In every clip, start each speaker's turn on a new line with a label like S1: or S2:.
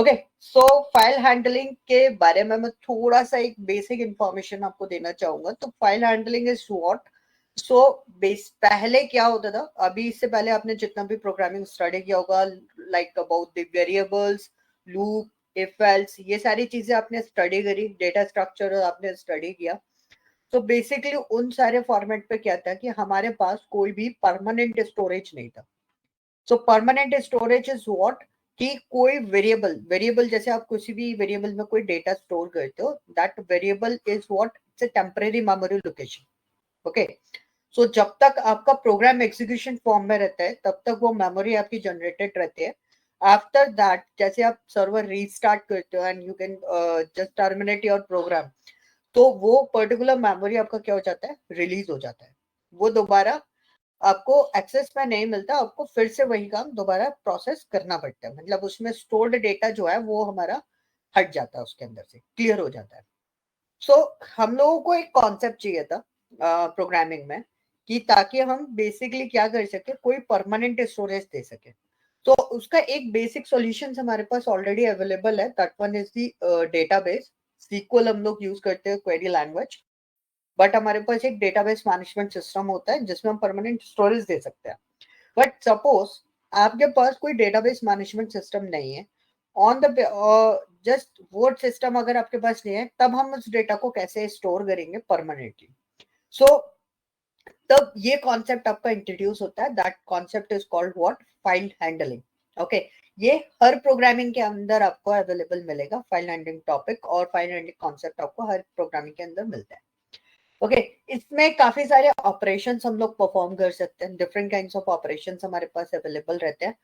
S1: Okay, सो file handling के बारे में मैं थोड़ा सा एक बेसिक इंफॉर्मेशन आपको देना चाहूंगा। तो फाइल हैंडलिंग इज व्हाट, सो पहले क्या होता था, अभी इससे पहले आपने जितना भी प्रोग्रामिंग स्टडी किया होगा, like about the variables, loop, if else, ये सारी चीजें आपने स्टडी करी, डेटा स्ट्रक्चर आपने स्टडी किया। तो बेसिकली उन सारे फॉर्मेट पे क्या था कि हमारे पास कोई भी परमानेंट स्टोरेज नहीं था। सो परमानेंट स्टोरेज इज व्हाट, कि कोई वेरिएबल जैसे आप किसी भी वेरिएबल में कोई डेटा स्टोर करते हो, that variable is what, it's a temporary memory location. Okay, so जब तक आपका प्रोग्राम एग्जीक्यूशन फॉर्म में रहता है तब तक वो मेमोरी आपकी जनरेटेड रहती है। आफ्टर दैट जैसे आप सर्वर रीस्टार्ट करते हो and you can just terminate your program, तो वो पर्टिकुलर मेमोरी आपका क्या हो जाता है, रिलीज हो जाता है। वो दोबारा आपको एक्सेस में नहीं मिलता, आपको फिर से वही काम दोबारा प्रोसेस करना पड़ता है। मतलब उसमें स्टोर्ड डेटा जो है वो हमारा हट जाता है, उसके अंदर से क्लियर हो जाता है। सो हम लोगों को एक कॉन्सेप्ट चाहिए था प्रोग्रामिंग में, कि ताकि हम बेसिकली क्या कर सके, कोई परमानेंट स्टोरेज दे सके। तो उसका एक बेसिक सॉल्यूशन हमारे पास ऑलरेडी अवेलेबल है, that one is the database. Sequel हम लोग यूज करते हैं, क्वेरी लैंग्वेज, बट हमारे पास एक डेटाबेस मैनेजमेंट सिस्टम होता है जिसमें हम परमानेंट स्टोरेज दे सकते हैं। बट सपोज आपके पास कोई डेटाबेस मैनेजमेंट सिस्टम नहीं है, on the just word system अगर आपके पास नहीं है, तब हम उस डेटा को कैसे स्टोर करेंगे परमानेंटली। सो तब ये कॉन्सेप्ट आपका इंट्रोड्यूस होता है, that concept is called what, file handling. Okay, ये हर प्रोग्रामिंग के अंदर आपको अवेलेबल मिलेगा, फाइल हैंडलिंग टॉपिक और फाइल हैंडलिंग कॉन्सेप्ट आपको हर प्रोग्रामिंग के अंदर मिलता है। ओके, इसमें काफी सारे ऑपरेशंस हम लोग परफॉर्म कर सकते हैं, डिफरेंट काइंड्स ऑफ ऑपरेशंस हमारे पास अवेलेबल रहते हैं।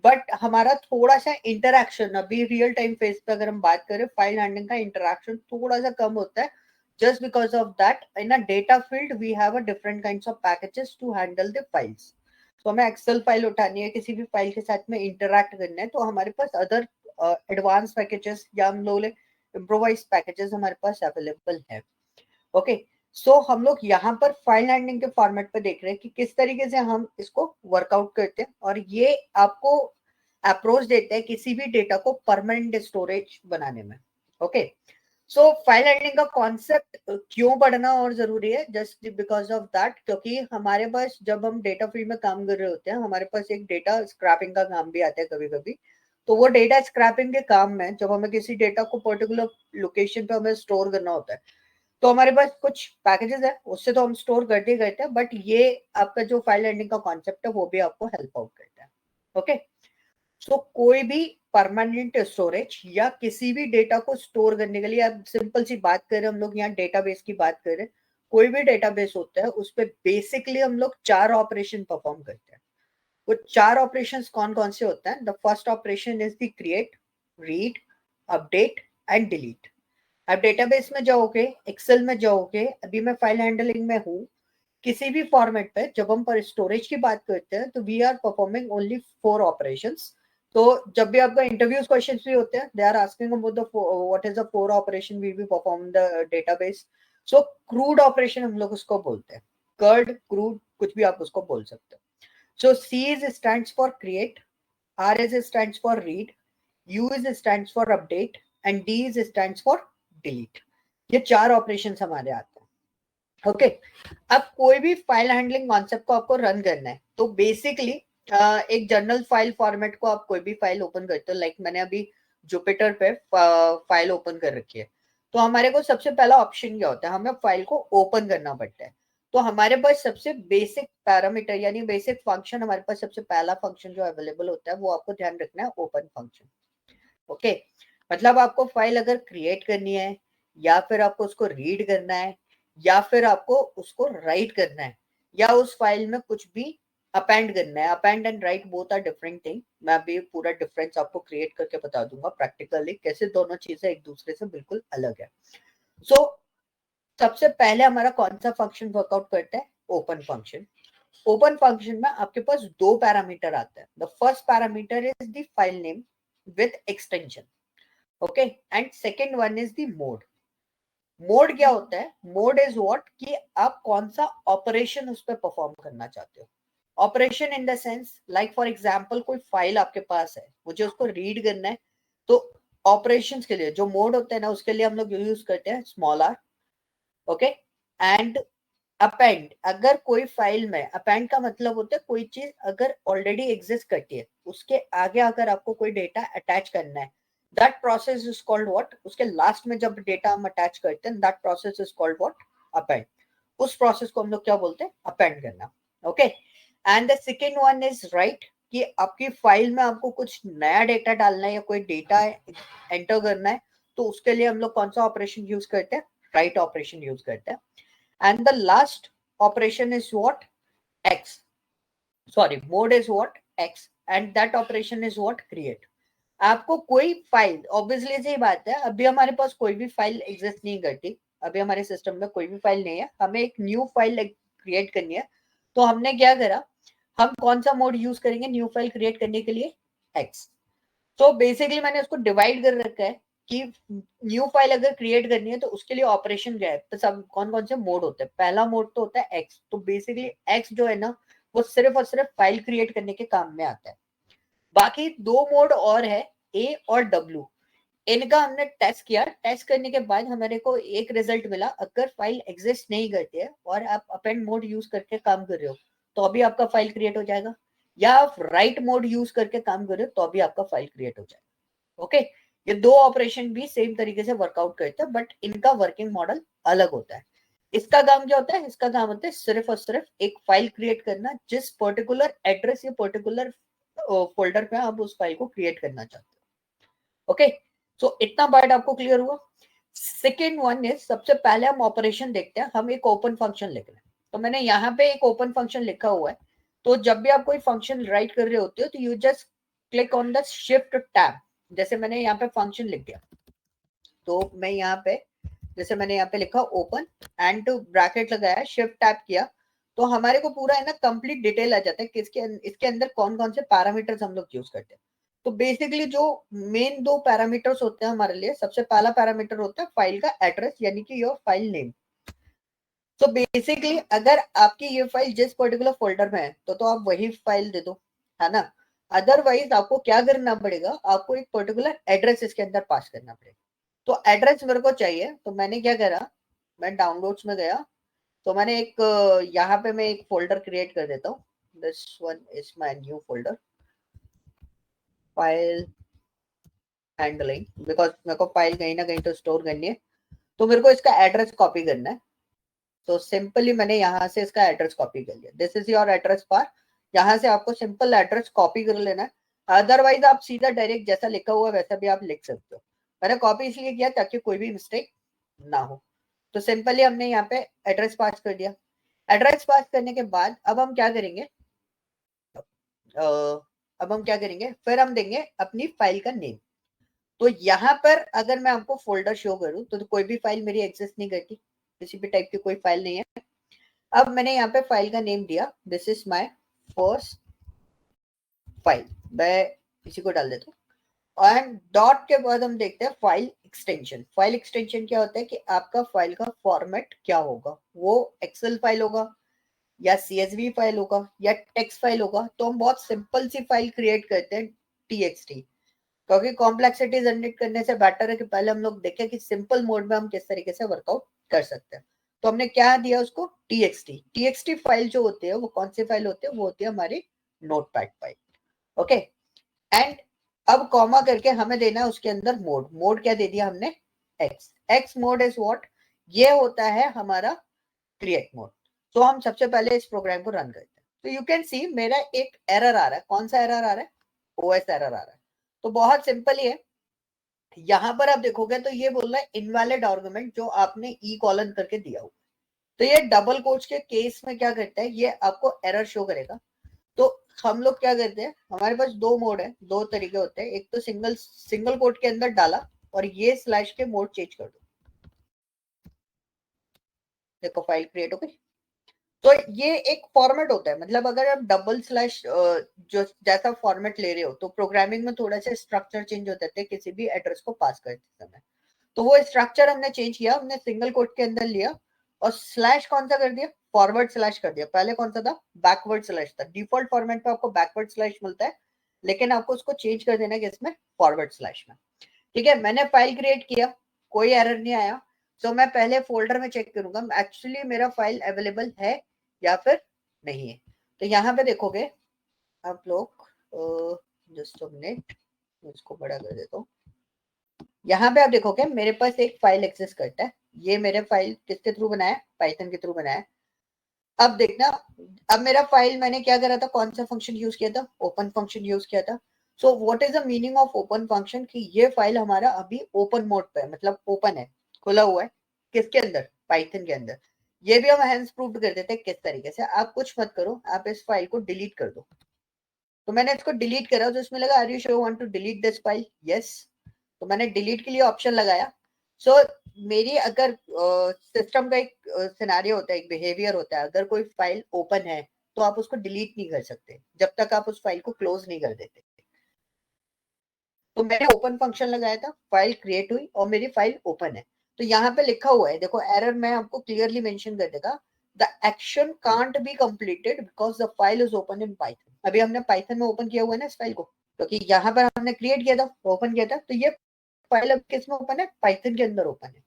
S1: बट हमारा थोड़ा सा इंटरैक्शन अभी रियल टाइम फेस पे अगर हम बात करें, फाइल हैंडलिंग का इंटरैक्शन थोड़ा सा कम होता है, just because of that in a data field we have a different kinds of packages to handle the files. तो हमें एक्सेल फाइल उठानी है, किसी भी फाइल के साथ में इंटरैक्ट करना है, तो हमारे पास अदर एडवांस पैकेजेस या हम लोग इम्प्रोवाइज पैकेजेस हमारे पास अवेलेबल है। ओके, सो हम लोग यहाँ पर फाइल हैंडलिंग के फॉर्मेट पे देख रहे हैं कि किस तरीके से हम इसको वर्कआउट करते हैं, और ये आपको अप्रोच देते हैं किसी भी डेटा को परमानेंट स्टोरेज बनाने में। ओके, सो फाइल हैंडलिंग का कॉन्सेप्ट क्यों पढ़ना और जरूरी है, जस्ट बिकॉज ऑफ दैट, क्योंकि हमारे पास जब हम डेटा फील्ड में काम कर रहे होते हैं, हमारे पास एक डेटा स्क्रैपिंग का काम भी आता है कभी कभी। तो वो डेटा स्क्रैपिंग के काम में जब हमें किसी डेटा को पर्टिकुलर लोकेशन पे हमें स्टोर करना होता है, तो हमारे पास कुछ पैकेजेस है, उससे तो हम स्टोर करते ही करते हैं, बट ये आपका जो फाइल हैंडलिंग का कॉन्सेप्ट है वो भी आपको हेल्प आउट करता है। ओके, सो कोई भी परमानेंट स्टोरेज या किसी भी डेटा को स्टोर करने के लिए, आप सिंपल सी बात करें, हम लोग यहाँ डेटाबेस की बात करें, कोई भी डेटाबेस होता है उस पर बेसिकली हम लोग 4 ऑपरेशन परफॉर्म करते हैं। वो 4 ऑपरेशन कौन कौन से होते हैं? The first operation is the create, read, update and delete. आप डेटाबेस में जाओगे, एक्सेल में जाओगे, अभी मैं फाइल हैंडलिंग में हूँ, किसी भी फॉर्मेट पे जब हम पर स्टोरेज की बात करते हैं तो we are performing only 4 operations. तो जब भी आपका इंटरव्यूज क्वेश्चंस भी होते हैं, they are asking about the what is the 4 operation we be perform the database. So CRUD operation हम लोग उसको बोलते हैं, कर्ड, क्रूड, कुछ भी आप उसको बोल सकते हो। So C is stands for create, R is stands for read, U is stands for update and D is stands for delete। ये 4 ऑपरेशन हमारे आते हैं। ओके, अब कोई भी फाइल हैंडलिंग कॉन्सेप्ट को आपको रन करना है, तो बेसिकली एक जनरल फाइल फॉर्मेट को आप कोई भी फाइल ओपन करते हो, लाइक मैंने अभी जुपिटर पे फाइल ओपन कर रखी है, तो हमारे को सबसे पहला ऑप्शन क्या होता है, हमें फाइल को ओपन करना पड़ता है। तो हमारे पास सबसे बेसिक पैरामीटर यानी बेसिक फंक्शन, हमारे पास सबसे पहला फंक्शन जो अवेलेबल होता है वो आपको ध्यान रखना है, ओपन फंक्शन। ओके, मतलब आपको फाइल अगर क्रिएट करनी है, या फिर आपको उसको रीड करना है, या फिर आपको उसको राइट करना है, या उस फाइल में कुछ भी अपेंड करना है, append and write both are different thing. मैं अभी पूरा डिफरेंस आपको क्रिएट करके बता दूंगा प्रैक्टिकली कैसे दोनों चीजें एक दूसरे से बिल्कुल अलग है। सो सबसे पहले हमारा कौन सा फंक्शन वर्कआउट करता है? Open function. ओपन फंक्शन में आपके पास 2 पैरामीटर आते हैं। The first parameter is the file name with extension, okay, and second one is the mode. Mode क्या होता है? मोड इज व्हाट, कि आप कौन सा ऑपरेशन उस पर परफॉर्म करना चाहते हो। Operation in the sense, like for example कोई फाइल आपके पास है, मुझे उसको रीड करना है, तो ऑपरेशंस के लिए जो मोड होते हैं ना, उसके लिए हम लोग यूज करते हैं small r. Okay. And append, अगर कोई फाइल में, अपेंड का मतलब होता है कोई चीज अगर ऑलरेडी एग्जिस्ट करती है, उसके आगे अगर आपको कोई डेटा अटैच करना है, that process is called what. उसके लास्ट में जब डेटा हम अटैच करते हैं, that process is called what, append. उस प्रोसेस को हम लोग क्या बोलते हैं, अपेंड करना. Okay. And the second one is right, कि आपकी फाइल में आपको कुछ नया डेटा डालना है या कोई डेटा एंटर करना है, तो उसके लिए हम लोग कौन सा ऑपरेशन यूज करते हैं, राइट ऑपरेशन यूज करते हैं. And the last operation is what, x. Sorry, mode is what, x. And that operation is what, create. आपको कोई फाइल, ऑब्वियसली सही बात है, अभी हमारे पास कोई भी फाइल एग्जिस्ट नहीं करती, अभी हमारे सिस्टम में कोई भी फाइल नहीं है, हमें एक न्यू फाइल क्रिएट करनी है. तो हमने क्या करा, हम कौन सा मोड यूज करेंगे न्यू फाइल क्रिएट करने के लिए, एक्स. तो बेसिकली मैंने उसको डिवाइड कर रखा है कि न्यू फाइल अगर क्रिएट करनी है तो उसके लिए ऑपरेशन क्या है, तो सब कौन कौन से मोड होते हैं. पहला मोड तो होता है एक्स. तो बेसिकली एक्स जो है ना, वो सिर्फ और सिर्फ फाइल क्रिएट करने के काम में आता है. बाकी दो मोड और है, ए और डब्ल्यू. इनका हमने टेस्ट किया, टेस्ट करने के बाद हमारे को एक रिजल्ट मिला, अगर फाइल एग्जिस्ट नहीं करती है और आप अपेंड मोड यूज करके काम कर रहे हो, तो अभी आपका फाइल क्रिएट हो जाएगा. या आप राइट मोड यूज करके काम कर रहे हो, तो अभी आपका फाइल क्रिएट हो जाएगा. ओके. ये दो ऑपरेशन भी सेम तरीके से वर्कआउट करते हैं, बट इनका वर्किंग मॉडल अलग होता है. इसका काम क्या होता है, इसका काम होता है सिर्फ और सिर्फ एक फाइल क्रिएट करना, जिस पर्टिकुलर एड्रेस या पर्टिकुलर फोल्डर पे आप उस फाइल को क्रिएट करना चाहते हो. ओके. सो इतना पार्ट आपको क्लियर हुआ. सेकेंड वन इज, सबसे पहले हम ऑपरेशन देखते हैं. हम एक ओपन फंक्शन लिख रहे हैं, तो मैंने यहाँ पे एक ओपन फंक्शन लिखा हुआ है. तो जब भी आप कोई फंक्शन राइट कर रहे होते हो, तो you just click on the shift tab. जैसे मैंने यहाँ पे फंक्शन लिख दिया, तो मैं यहाँ पे, जैसे मैंने यहाँ पे लिखा ओपन एंड ब्रैकेट लगाया, शिफ्ट टैब किया, तो हमारे को पूरा है ना कंप्लीट डिटेल आ जाता है कि इसके अंदर कौन कौन से पैरामीटर्स हम लोग यूज करते हैं. तो बेसिकली जो मेन दो पैरामीटर्स होते हैं हमारे लिए, सबसे पहला पैरामीटर होता है फाइल का एड्रेस, यानी कि योर फाइल नेम. तो बेसिकली अगर आपकी ये फाइल जिस पर्टिकुलर फोल्डर में है, तो आप वही फाइल दे दो, है ना. अदरवाइज आपको क्या करना पड़ेगा, आपको एक पर्टिकुलर एड्रेस इसके अंदर पास करना पड़ेगा. तो एड्रेस मेरे को चाहिए, तो मैंने क्या करा, मैं डाउनलोड्स में गया, तो मैंने एक यहाँ पे मैं एक फोल्डर क्रिएट कर देता हूँ. This one is my new folder, file handling, because मेरे को फाइल कहीं ना कहीं तो स्टोर करनी है, तो मेरे को इसका एड्रेस कॉपी करना है. तो सिंपली मैंने यहाँ से इसका एड्रेस कॉपी कर लिया. This is your address bar. यहाँ से आपको सिंपल एड्रेस कॉपी कर लेना है. अदरवाइज आप सीधा डायरेक्ट जैसा लिखा हुआ है वैसा भी आप लिख सकते हो. मैंने कॉपी इसलिए किया ताकि कोई भी मिस्टेक ना हो. तो सिंपली हमने यहाँ पे एड्रेस पास कर दिया. एड्रेस पास करने के बाद अब हम क्या करेंगे, फिर हम देंगे अपनी फाइल का नेम. तो यहाँ पर अगर मैं आपको फोल्डर शो करूँ, तो कोई भी फाइल मेरी एक्सेस नहीं करती, किसी भी टाइप की कोई फाइल नहीं है. अब मैंने यहाँ पे फाइल का नेम दिया, this is my first file, मैं इसी को डाल देता हूँ. एंड डॉट के बाद हम देखते हैं फाइल एक्सटेंशन. फाइल एक्सटेंशन क्या होता है कि आपका फाइल का फॉर्मेट क्या होगा, वो एक्सेल फाइल होगा या सीएसवी फाइल होगा या टेक्स्ट फाइल होगा. तो हम बहुत सिंपल सी फाइल क्रिएट करते हैं, टीएक्सटी, क्योंकि कॉम्प्लेक्सिटी जनरेट करने से बेटर है कि पहले हम लोग देखें कि सिंपल मोड में हम किस तरीके से वर्कआउट कर सकते हैं. तो हमने क्या दिया उसको, टीएक्सटी. टीएक्सटी फाइल जो होती है वो कौन सी फाइल होती है, वो होती है हमारी नोटपैड फाइल. ओके. एंड अब कॉमा करके हमें देना है उसके अंदर मोड. मोड क्या दे दिया हमने, x. X mode is what, ये होता है हमारा क्रिएट मोड. तो हम सबसे पहले इस प्रोग्राम को रन करते हैं. तो यू कैन सी मेरा एक एरर आ रहा है. कौन सा एरर आ रहा है, ओएस एरर आ रहा है. तो बहुत सिंपल ही है. यहां पर आप देखोगे तो ये बोल रहा है इनवैलिड आर्गुमेंट जो आपने ई कॉलन करके दिया हो. तो ये डबल कोट्स के केस में क्या करता है, ये आपको एरर शो करेगा. तो हम लोग क्या करते हैं, हमारे पास दो मोड है, दो तरीके होते हैं. एक तो सिंगल सिंगल कोट के अंदर डाला और ये स्लैश के मोड चेंज कर दो. देखो फाइल क्रिएट हो गई. तो ये एक फॉर्मेट होता है, मतलब अगर आप डबल स्लैश जो जैसा फॉर्मेट ले रहे हो, तो प्रोग्रामिंग में थोड़ा सा स्ट्रक्चर चेंज हो जाते हैं किसी भी एड्रेस को पास करते समय. तो वो स्ट्रक्चर हमने चेंज किया, हमने सिंगल कोट के अंदर लिया और स्लैश कौन सा कर दिया, फॉरवर्ड स्लैश कर दिया. पहले कौन सा था, बैकवर्ड स्लैश था. डिफॉल्ट फॉर्मेट पे आपको बैकवर्ड स्लैश मिलता है, लेकिन आपको उसको चेंज कर देना है किसमें, फॉरवर्ड स्लैश में. ठीक है, मैंने फाइल क्रिएट किया, कोई एरर नहीं आया, तो मैं पहले फोल्डर में चेक करूंगा एक्चुअली मेरा फाइल अवेलेबल है या फिर नहीं है। तो यहाँ पे देखोगे आप लोग, जस्ट मिनट, इसको बड़ा कर देता हूँ। यहाँ पे आप देखोगे मेरे पास एक फाइल एग्जिस्ट करता है, ये मेरे फाइल किसके थ्रू बनाया है, पाइथन के थ्रू बनाया है। अब देखना, अब मेरा फाइल मैंने क्या करा था, कौन सा फंक्शन यूज किया था, ओपन फंक्शन यूज किया था। So what is the meaning of open function, कि ये फाइल हमारा अभी ओपन मोड पे है, मतलब ओपन है, खुला हुआ है, किसके अंदर, पाइथन के अंदर। ये भी हम हैंड्स प्रूफ कर देते हैं किस तरीके से, आप कुछ मत करो, आप इस फाइल को डिलीट कर दो। तो मैंने इसको डिलीट करा, तो इसमें लगा are you sure want to delete this file, yes. तो मैंने डिलीट के लिए ऑप्शन लगाया। सो मेरी अगर सिस्टम का एक सिनेरियो होता है, एक बिहेवियर होता है, अगर कोई फाइल ओपन है तो आप उसको डिलीट नहीं कर सकते जब तक आप उस फाइल को क्लोज नहीं कर देते। तो मैंने ओपन फंक्शन लगाया था, फाइल क्रिएट हुई और मेरी फाइल ओपन है। तो यहाँ पे लिखा हुआ है, देखो एरर मैं आपको क्लियरली मेंशन कर देगा, the action can't be completed because the file is open in Python. अभी हमने पाइथन में ओपन किया हुआ है ना इस फाइल को, क्योंकि यहाँ पर हमने क्रिएट किया था, ओपन किया था, तो ये फाइल अब किस में ओपन है, पाइथन के अंदर ओपन है।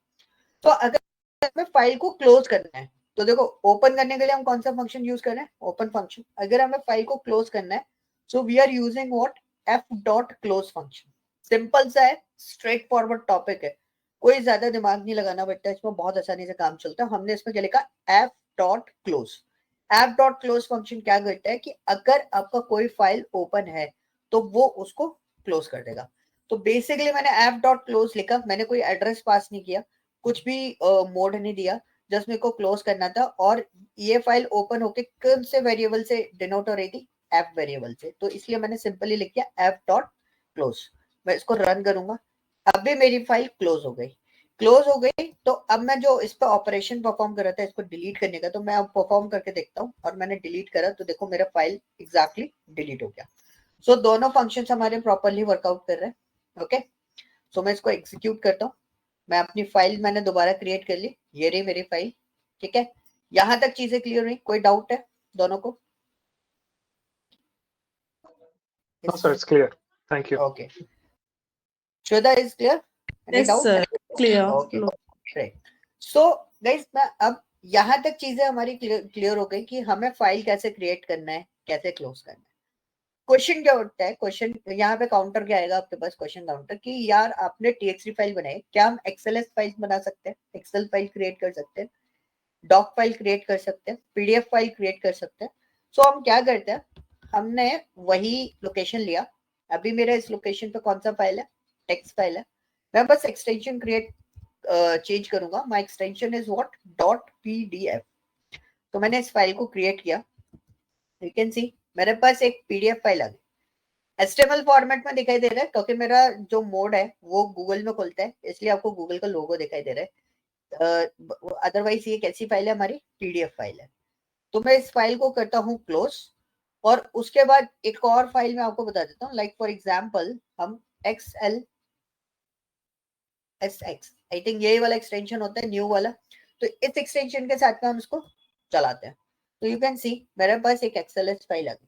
S1: तो अगर हमें फाइल को क्लोज करना है, तो देखो ओपन करने के लिए हम कौन सा फंक्शन यूज कर रहे हैं, ओपन फंक्शन। अगर हमें फाइल को क्लोज करना है, so we are using what, f dot close function. Simple सा है, स्ट्रेट फॉरवर्ड टॉपिक है, कोई ज्यादा दिमाग नहीं लगाना पड़ता, इसमें बहुत आसानी से काम चलता है। हमने इसमें क्या लिखा, F dot close. F dot close function क्या करता है कि अगर आपका कोई फाइल ओपन है तो वो उसको क्लोज कर देगा। तो बेसिकली मैंने एफ डॉट क्लोज लिखा, मैंने कोई एड्रेस पास नहीं किया, कुछ भी मोड नहीं दिया, जस्ट मेरे को क्लोज करना था। और ये फाइल ओपन होके कौन से वेरिएबल से डिनोट हो रही थी, एफ वेरिएबल से, तो इसलिए मैंने सिंपली लिख दिया एफ डॉट क्लोज। मैं इसको रन करूंगा, अब भी मेरी फाइल क्लोज हो गई। क्लोज हो गई, तो अब मैं जो इस पर ऑपरेशन परफॉर्म कर रहा था इसको डिलीट करने का, तो मैं अब परफॉर्म करके देखता हूँ, और मैंने डिलीट करा तो देखो मेरा फाइल एग्जैक्टली डिलीट हो गया। सो दोनों फंक्शन हमारे प्रॉपरली वर्कआउट कर रहे हैं। ओके, सो मैं इसको एग्जीक्यूट करता हूँ। मैं अपनी फाइल मैंने दोबारा क्रिएट कर ली, ये रही मेरी फाइल। ठीक है, यहां तक चीजें क्लियर हुई, कोई डाउट है दोनों को?
S2: No, sir, it's clear. Thank you.
S1: Okay, Shweta is clear, any
S3: Yes,
S1: doubt?
S3: sir. Clear.
S1: Okay
S3: No.
S1: Great. So guys, मैं अब यहां तक चीजें हमारी क्लियर हो गई कि हमें फाइल कैसे क्रिएट करना है, कैसे क्लोज करना है। क्वेश्चन क्या उठता है, क्वेश्चन यहाँ पे काउंटर क्या आएगा आपके पास, क्वेश्चन काउंटर, कि यार आपने टीएक्सटी फाइल बनाई, क्या हम एक्सएलएस फाइल बना सकते हैं, एक्सेल फाइल क्रिएट कर सकते हैं, डॉक फाइल क्रिएट कर सकते हैं, पीडीएफ फाइल क्रिएट कर सकते हैं। सो हम क्या करते हैं, हमने वही लोकेशन लिया, अभी मेरा इस लोकेशन पे कौन सा फाइल है, टेक्स्ट फाइल है। मैं बस एक्सटेंशन क्रिएट चेंज करूंगा, my extension is what, dot PDF. तो मैंने इस फाइल को क्रिएट किया, यू कैन सी मेरे पास एक पीडीएफ फाइल आ गई, एचटीएमएल फॉर्मेट में दिखाई दे रहा है, क्योंकि मेरा जो मोड है वो गूगल में खुलता है, इसलिए आपको गूगल का लोगो दिखाई दे रहा है। अदरवाइज ये कैसी फाइल है, हमारी पीडीएफ फाइल है। तो मैं इस फाइल को करता हूँ क्लोज, और उसके बाद एक और फाइल मैं आपको बता देता हूँ, लाइक फॉर एग्जाम्पल हम XL SX, आई थिंक यही वाला एक्सटेंशन होता है, न्यू वाला। तो इस एक्सटेंशन के साथ में हम इसको चलाते हैं, तो यू कैन सी मेरे पास एक XLS फाइल आ गई।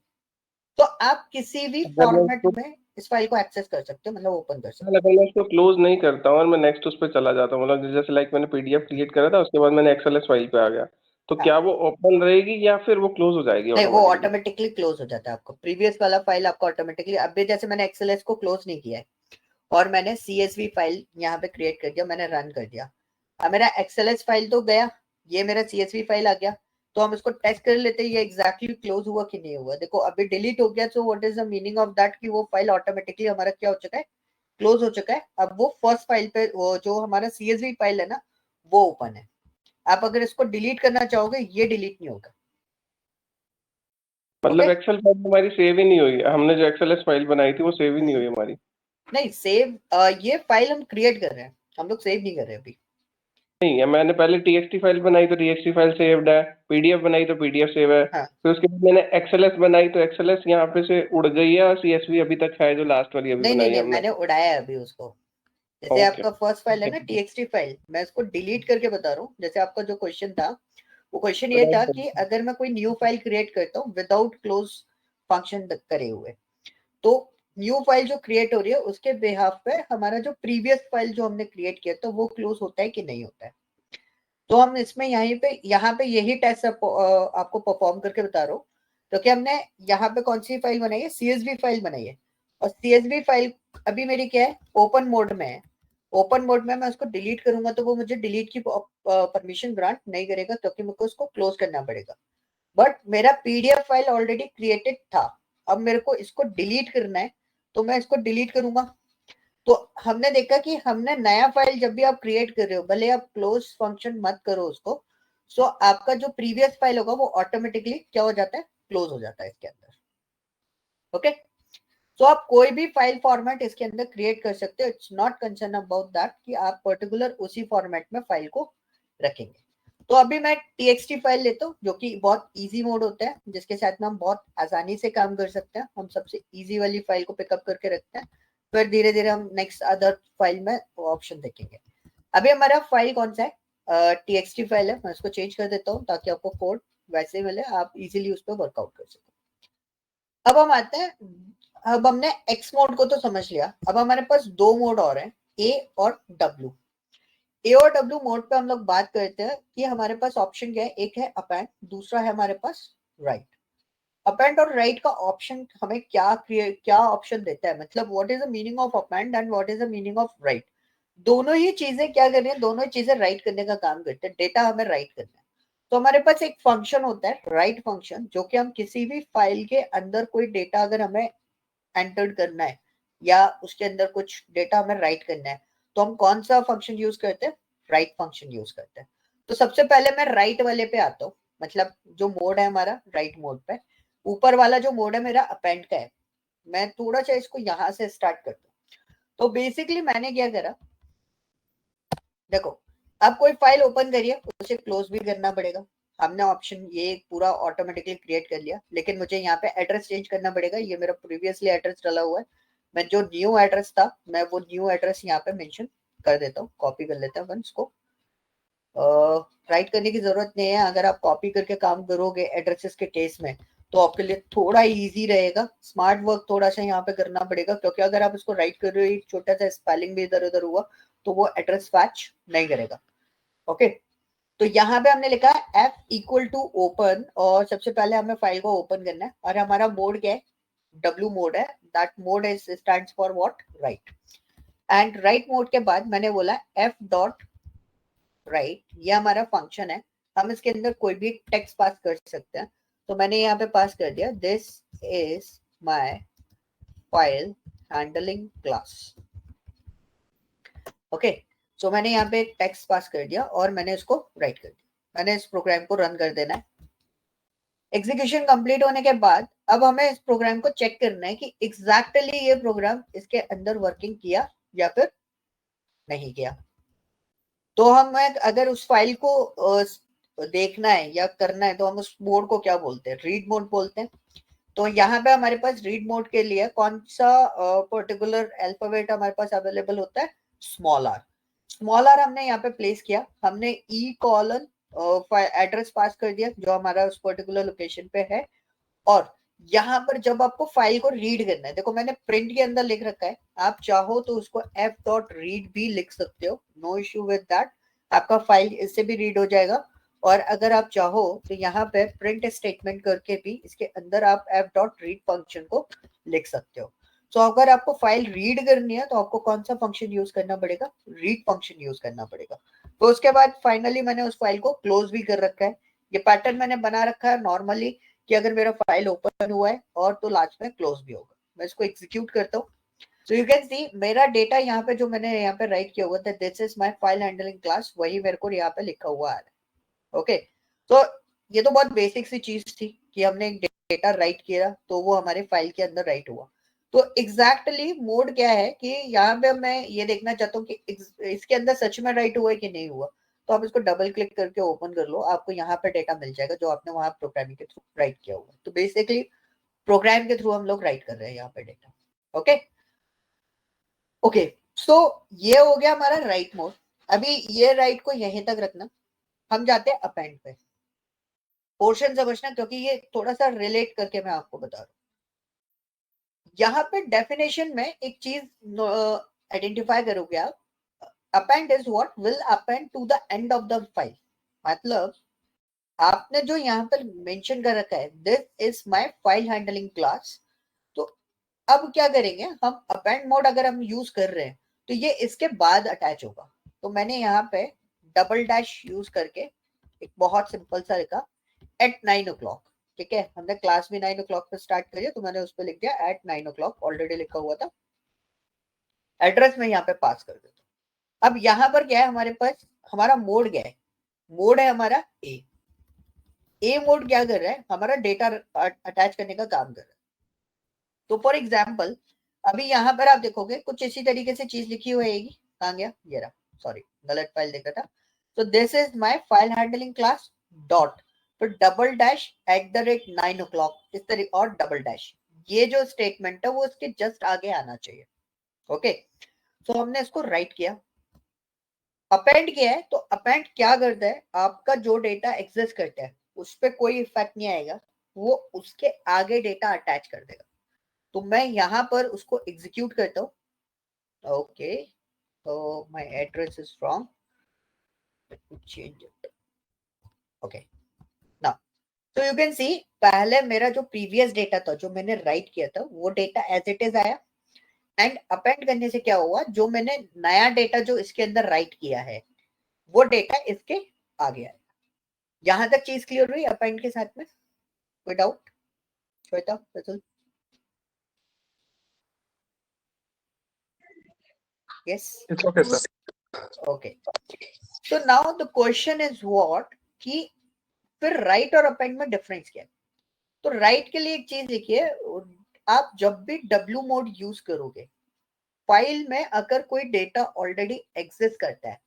S1: तो आप किसी भी
S2: अगर मैं
S1: फॉर्मेट
S2: इसको
S1: में इस फाइल को एक्सेस कर सकते हो, मतलब ओपन कर सकते हो।
S2: अगर मैं इसको क्लोज नहीं करता हूँ और मैं नेक्स्ट उस पर चला जाता हूँ, मतलब जैसे लाइक मैंने पीडीएफ क्रिएट करा था, उसके बाद मैंने एक्सएलएस फाइल पे आ गया, तो
S1: हाँ,
S2: क्या वो ओपन रहेगी या फिर वो क्लोज हो जाएगी
S1: नहीं, वो
S2: ऑटोमेटिकली?
S1: ऑटोमेटिकली क्लोज हो जाता है, आपको प्रीवियस वाला फाइल आपको ऑटोमेटिकली, अभी जैसे मैंने XLS को क्लोज नहीं किया है और मैंने CSV फाइल यहाँ पे क्रिएट कर दिया, मैंने रन कर दिया, अब मेरा XLS फाइल तो गया, ये मेरा CSV फाइल आ गया। तो हम इसको टेस्ट कर लेते हैं ये एग्जैक्टली क्लोज हुआ कि नहीं हुआ। देखो अभी डिलीट हो गया, so what is the meaning of that, कि वो फाइल ऑटोमेटिकली हमारा क्या हो चुका है, क्लोज हो चुका है। अब वो फर्स्ट फाइल पे, वो जो हमारा CSV फाइल है ना, वो ओपन है। आप अगर इसको डिलीट करना चाहोगे, ये डिलीट नहीं होगा।
S2: मतलब
S1: ओके,
S2: एक्सेल फाइल हमारी सेव ही नहीं हुई, हमने जो एक्सएलएस फाइल बनाई थी वो सेव ही नहीं हुई हमारी?
S1: नहीं सेव, ये फाइल हम क्रिएट कर रहे हैं, हम लोग सेव नहीं कर रहे अभी।
S2: नहीं है, मैंने पहले टीएक्सटी फाइल बनाई तो टीएक्सटी फाइल सेव्ड है, पीडीएफ बनाई तो पीडीएफ सेव है,
S1: हाँ,
S2: फिर उसके बाद मैंने एक्सएलएस बनाई तो एक्सएलएस यहाँ पे से उड़ गई है, और सीएसवी अभी तक है जो लास्ट वाली अभी
S1: नहीं नहीं
S2: बनाई है
S1: नहीं,
S2: हमने।
S1: मैंने उड़ाया है अभी उसको। जैसे
S2: ओके।
S1: आपका फर्स्ट फाइल है ना TXT फाइल, मैं इसको डिलीट करके बता रहा हूँ। जैसे आपका जो क्वेश्चन था, वो क्वेश्चन ये था कि अगर मैं कोई न्यू फाइल क्रिएट करता हूँ विदाउट क्लोज फंक्शन करे हुए, तो न्यू फाइल जो क्रिएट हो रही है उसके बिहाफ पे हमारा जो प्रीवियस फाइल जो हमने क्रिएट किया तो वो क्लोज होता है कि नहीं होता है। तो हम इसमें यहाँ पे यही टेस्ट आपको परफॉर्म करके बता रहा हूँ। तो क्या हमने यहाँ पे कौन सी फाइल बनाई है, सीएसवी फाइल बनाई है, और सीएसवी फाइल अभी मेरी क्या है, ओपन मोड में है। ओपन मोड में मैं उसको डिलीट करूंगा तो वो मुझे डिलीट की परमिशन ग्रांट नहीं करेगा, क्योंकि मुझको उसको क्लोज करना पड़ेगा। बट मेरा पीडीएफ फाइल ऑलरेडी क्रिएटेड था, अब मेरे को इसको डिलीट करना है, तो मैं इसको डिलीट करूंगा। तो हमने देखा कि हमने नया फाइल जब भी आप क्रिएट कर रहे हो, भले आप क्लोज फंक्शन मत करो उसको, सो आपका जो प्रीवियस फाइल होगा वो ऑटोमेटिकली क्या हो जाता है, क्लोज हो जाता है इसके अंदर। ओके, तो आप कोई भी फाइल फॉर्मेट इसके अंदर क्रिएट कर सकते हो, it's not concern about that कि आप पर्टिकुलर उसी फॉर्मेट में फाइल को रखेंगे। तो अभी मैं टीएक्सटी फाइल लेता हूँ, जो कि बहुत इजी मोड होता है, जिसके साथ में हम बहुत आसानी से काम कर सकते हैं। हम सबसे इजी वाली फाइल को पिकअप करके रखते हैं, फिर धीरे धीरे हम नेक्स्ट अदर फाइल में ऑप्शन देखेंगे। अभी हमारा फाइल कौन सा है, टीएक्सटी फाइल है। मैं उसको चेंज कर देता हूँ ताकि आपको कोड वैसे ही मिले, आप इजीली उस पर वर्कआउट कर सको। अब हम आते हैं, अब हमने एक्स मोड को तो समझ लिया, अब हमारे पास दो मोड और हैं, ए और डब्ल्यू। ए और डब्ल्यू मोड पे हम लोग बात करते हैं कि हमारे पास ऑप्शन क्या है, एक है अप एंड, दूसरा है हमारे पास राइट। अप एंड और राइट का ऑप्शन हमें क्या ऑप्शन देता है, मतलब what is the meaning of up and what is the meaning of right. दोनों ही चीजें क्या कर रही है, दोनों ही चीजें राइट करने का काम करते हैं, डेटा हमें राइट करना है। तो हमारे पास एक फंक्शन होता है राइट फंक्शन, जो कि हम किसी भी फाइल के अंदर कोई डेटा अगर हमें एंटर्ड करना है या उसके अंदर कुछ डेटा हमें राइट करना है, तो हम कौन सा फंक्शन यूज करते हैं, राइट फंक्शन यूज करते हैं। तो सबसे पहले मैं राइट वाले पे आता हूँ, मतलब जो मोड है हमारा राइट मोड पे। ऊपर वाला जो मोड है मेरा अपेंड का है, मैं थोड़ा सा इसको यहां से स्टार्ट करता हूँ। तो बेसिकली मैंने क्या करा, देखो, अब कोई फाइल ओपन करिए, उसे क्लोज भी करना पड़ेगा। हमने ऑप्शन ये पूरा ऑटोमेटिकली क्रिएट कर लिया, लेकिन मुझे यहाँ पे एड्रेस चेंज करना पड़ेगा। ये मेरा प्रीवियसली एड्रेस डाला हुआ है, मैं जो न्यू एड्रेस था मैं वो न्यू एड्रेस यहाँ पे मेंशन कर देता हूँ, कॉपी कर लेता हूँ इसको। राइट करने की जरूरत नहीं है, अगर आप कॉपी करके काम करोगे एड्रेसेस के केस में तो आपके लिए थोड़ा इजी रहेगा। स्मार्ट वर्क थोड़ा सा यहाँ पे करना पड़ेगा, क्योंकि अगर आप इसको राइट कर रहे हो, एक छोटा सा स्पेलिंग भी इधर उधर हुआ तो वो एड्रेस फैच नहीं करेगा। ओके, तो यहाँ पे हमने लिखा है एफ इक्वल टू ओपन, और सबसे पहले हमें फाइल को ओपन करना है, और हमारा मोड क्या है, डब्ल्यू मोड है। That mode is stands for what, right. And right mode के बाद मैंने बोला एफ डॉट राइट, ये हमारा फंक्शन है, हम इसके अंदर कोई भी टेक्स्ट पास कर सकते हैं। तो मैंने यहाँ पे पास कर दिया, this is my file handling class. Okay, so मैंने यहाँ पे एक टेक्स्ट पास कर दिया और मैंने इसको राइट कर दिया। मैंने इस प्रोग्राम को रन कर देना है। एग्जीक्यूशन कंप्लीट होने के बाद अब हमें इस प्रोग्राम को चेक करना है कि एग्जैक्टली ये प्रोग्राम इसके अंदर वर्किंग किया या फिर नहीं किया। तो हम अगर उस फाइल को देखना है या करना है तो हम उस मोड को क्या बोलते हैं, रीड मोड बोलते हैं। तो यहाँ पे हमारे पास रीड मोड के लिए कौन सा पर्टिकुलर अल्फाबेट हमारे पास अवेलेबल होता है, स्मॉल आर। स्मॉल आर हमने यहाँ पे प्लेस किया, हमने ई कॉलन एड्रेस पास कर दिया जो हमारा उस पर्टिकुलर लोकेशन पे है। और यहाँ पर जब आपको फाइल को रीड करना है, देखो मैंने प्रिंट के अंदर लिख रखा है, आप चाहो तो उसको एफ डॉट रीड भी लिख सकते हो, नो इश्यू विद दैट, आपका फाइल इससे भी रीड हो जाएगा। और अगर आप चाहो तो यहाँ पे प्रिंट स्टेटमेंट करके भी इसके अंदर आप एफ डॉट रीड फंक्शन को लिख सकते हो। तो अगर आपको फाइल रीड करनी है तो आपको कौन सा फंक्शन यूज करना पड़ेगा, रीड फंक्शन यूज करना पड़ेगा। तो उसके बाद फाइनली मैंने उस फाइल को क्लोज भी कर रखा है। ये पैटर्न मैंने बना रखा है नॉर्मली कि अगर मेरा फाइल ओपन हुआ है और तो लास्ट में क्लोज भी होगा। मैं इसको एग्जीक्यूट करता हूँ, सो यू कैन सी मेरा डेटा यहाँ पे जो मैंने यहाँ पे राइट किया हुआ था, this is my file handling class, वही मेरे को यहाँ पे लिखा हुआ है। ओके, तो ये तो बहुत बेसिक सी चीज थी कि हमने एक डेटा राइट किया तो वो हमारे फाइल के अंदर राइट हुआ। तो एग्जैक्टली मोड क्या है कि यहाँ पे मैं ये देखना चाहता हूँ कि इसके अंदर सच में राइट हुआ है कि नहीं हुआ। तो आप इसको डबल क्लिक करके ओपन कर लो, आपको यहाँ पे डेटा मिल जाएगा जो आपने वहां प्रोग्रामिंग के थ्रू राइट किया हुआ। तो बेसिकली प्रोग्राम के थ्रू हम लोग राइट कर रहे हैं यहाँ पे डेटा। ओके ओके, सो ये हो गया हमारा राइट मोड। अभी ये राइट को यहीं तक रखना, हम जाते हैं अपेंड पे। पोर्शन समझना, क्योंकि ये थोड़ा सा रिलेट करके मैं आपको बता रहा हूँ। यहाँ पे डेफिनेशन में एक चीज आइडेंटिफाई करोगे आप, append is what will append to the end of the file. मतलब आपने जो यहाँ पर मेंशन कर रखा है this is my file handling class, तो अब क्या करेंगे हम, अपेंड मोड अगर हम यूज कर रहे हैं तो ये इसके बाद अटैच होगा। तो मैंने यहाँ पे डबल डैश यूज करके एक बहुत सिंपल सा लिखा एट 9 o'clock। ठीक है, हमने क्लास भी 9 o'clock पे स्टार्ट करी है, तो मैंने उस पर लिख दिया एट 9 o'clock, ऑलरेडी लिखा हुआ था। एड्रेस में यहाँ पे पास कर देता हूँ। अब यहाँ पर क्या है हमारे पास, हमारा मोड क्या है, मोड है हमारा ए मोड क्या कर रहा है, हमारा डेटा अटैच करने का काम कर रहा है। तो फॉर एग्जाम्पल अभी यहाँ पर आप देखोगे कुछ इसी तरीके से चीज लिखी हुई है, कहाँ गया ये रहा, सॉरी गलत फाइल देख रहा था। तो this is my file handling class dot, फिर double dash at the rate 9 o'clock इस तरीके, और डबल डैश, ये जो स्टेटमेंट है वो इसके जस्ट आगे आना चाहिए। ओके, तो हमने इसको राइट किया, अपेंड किया है। तो अपेंड क्या करता है, आपका जो डेटा एक्सेस करता है उस पर कोई इफेक्ट नहीं आएगा, वो उसके आगे डेटा अटैच कर देगा। तो मैं यहाँ पर उसको एग्जीक्यूट करता हूँ। Okay, so my address is wrong, let me change it. Okay, now so you can see पहले मेरा जो प्रीवियस डेटा था जो मैंने राइट किया था वो डेटा एज इट इज आया, एंड अपेंड करने से क्या हुआ, जो मैंने नया डेटा जो इसके अंदर राइट किया है वो डेटा इसके आगे आया। यहां तक चीज क्लियर हुई अपेंड के साथ में, कोई doubt Shweta Rasul? Yes,
S2: it's okay sir.
S1: Okay, so now the question is what कि फिर राइट और अपेंड में डिफरेंस क्या है। तो राइट के लिए एक चीज देखिए, आप जब भी डब्ल्यू मोड यूज करोगे फाइल में, अगर कोई डेटा ऑलरेडी एग्जिस्ट करता है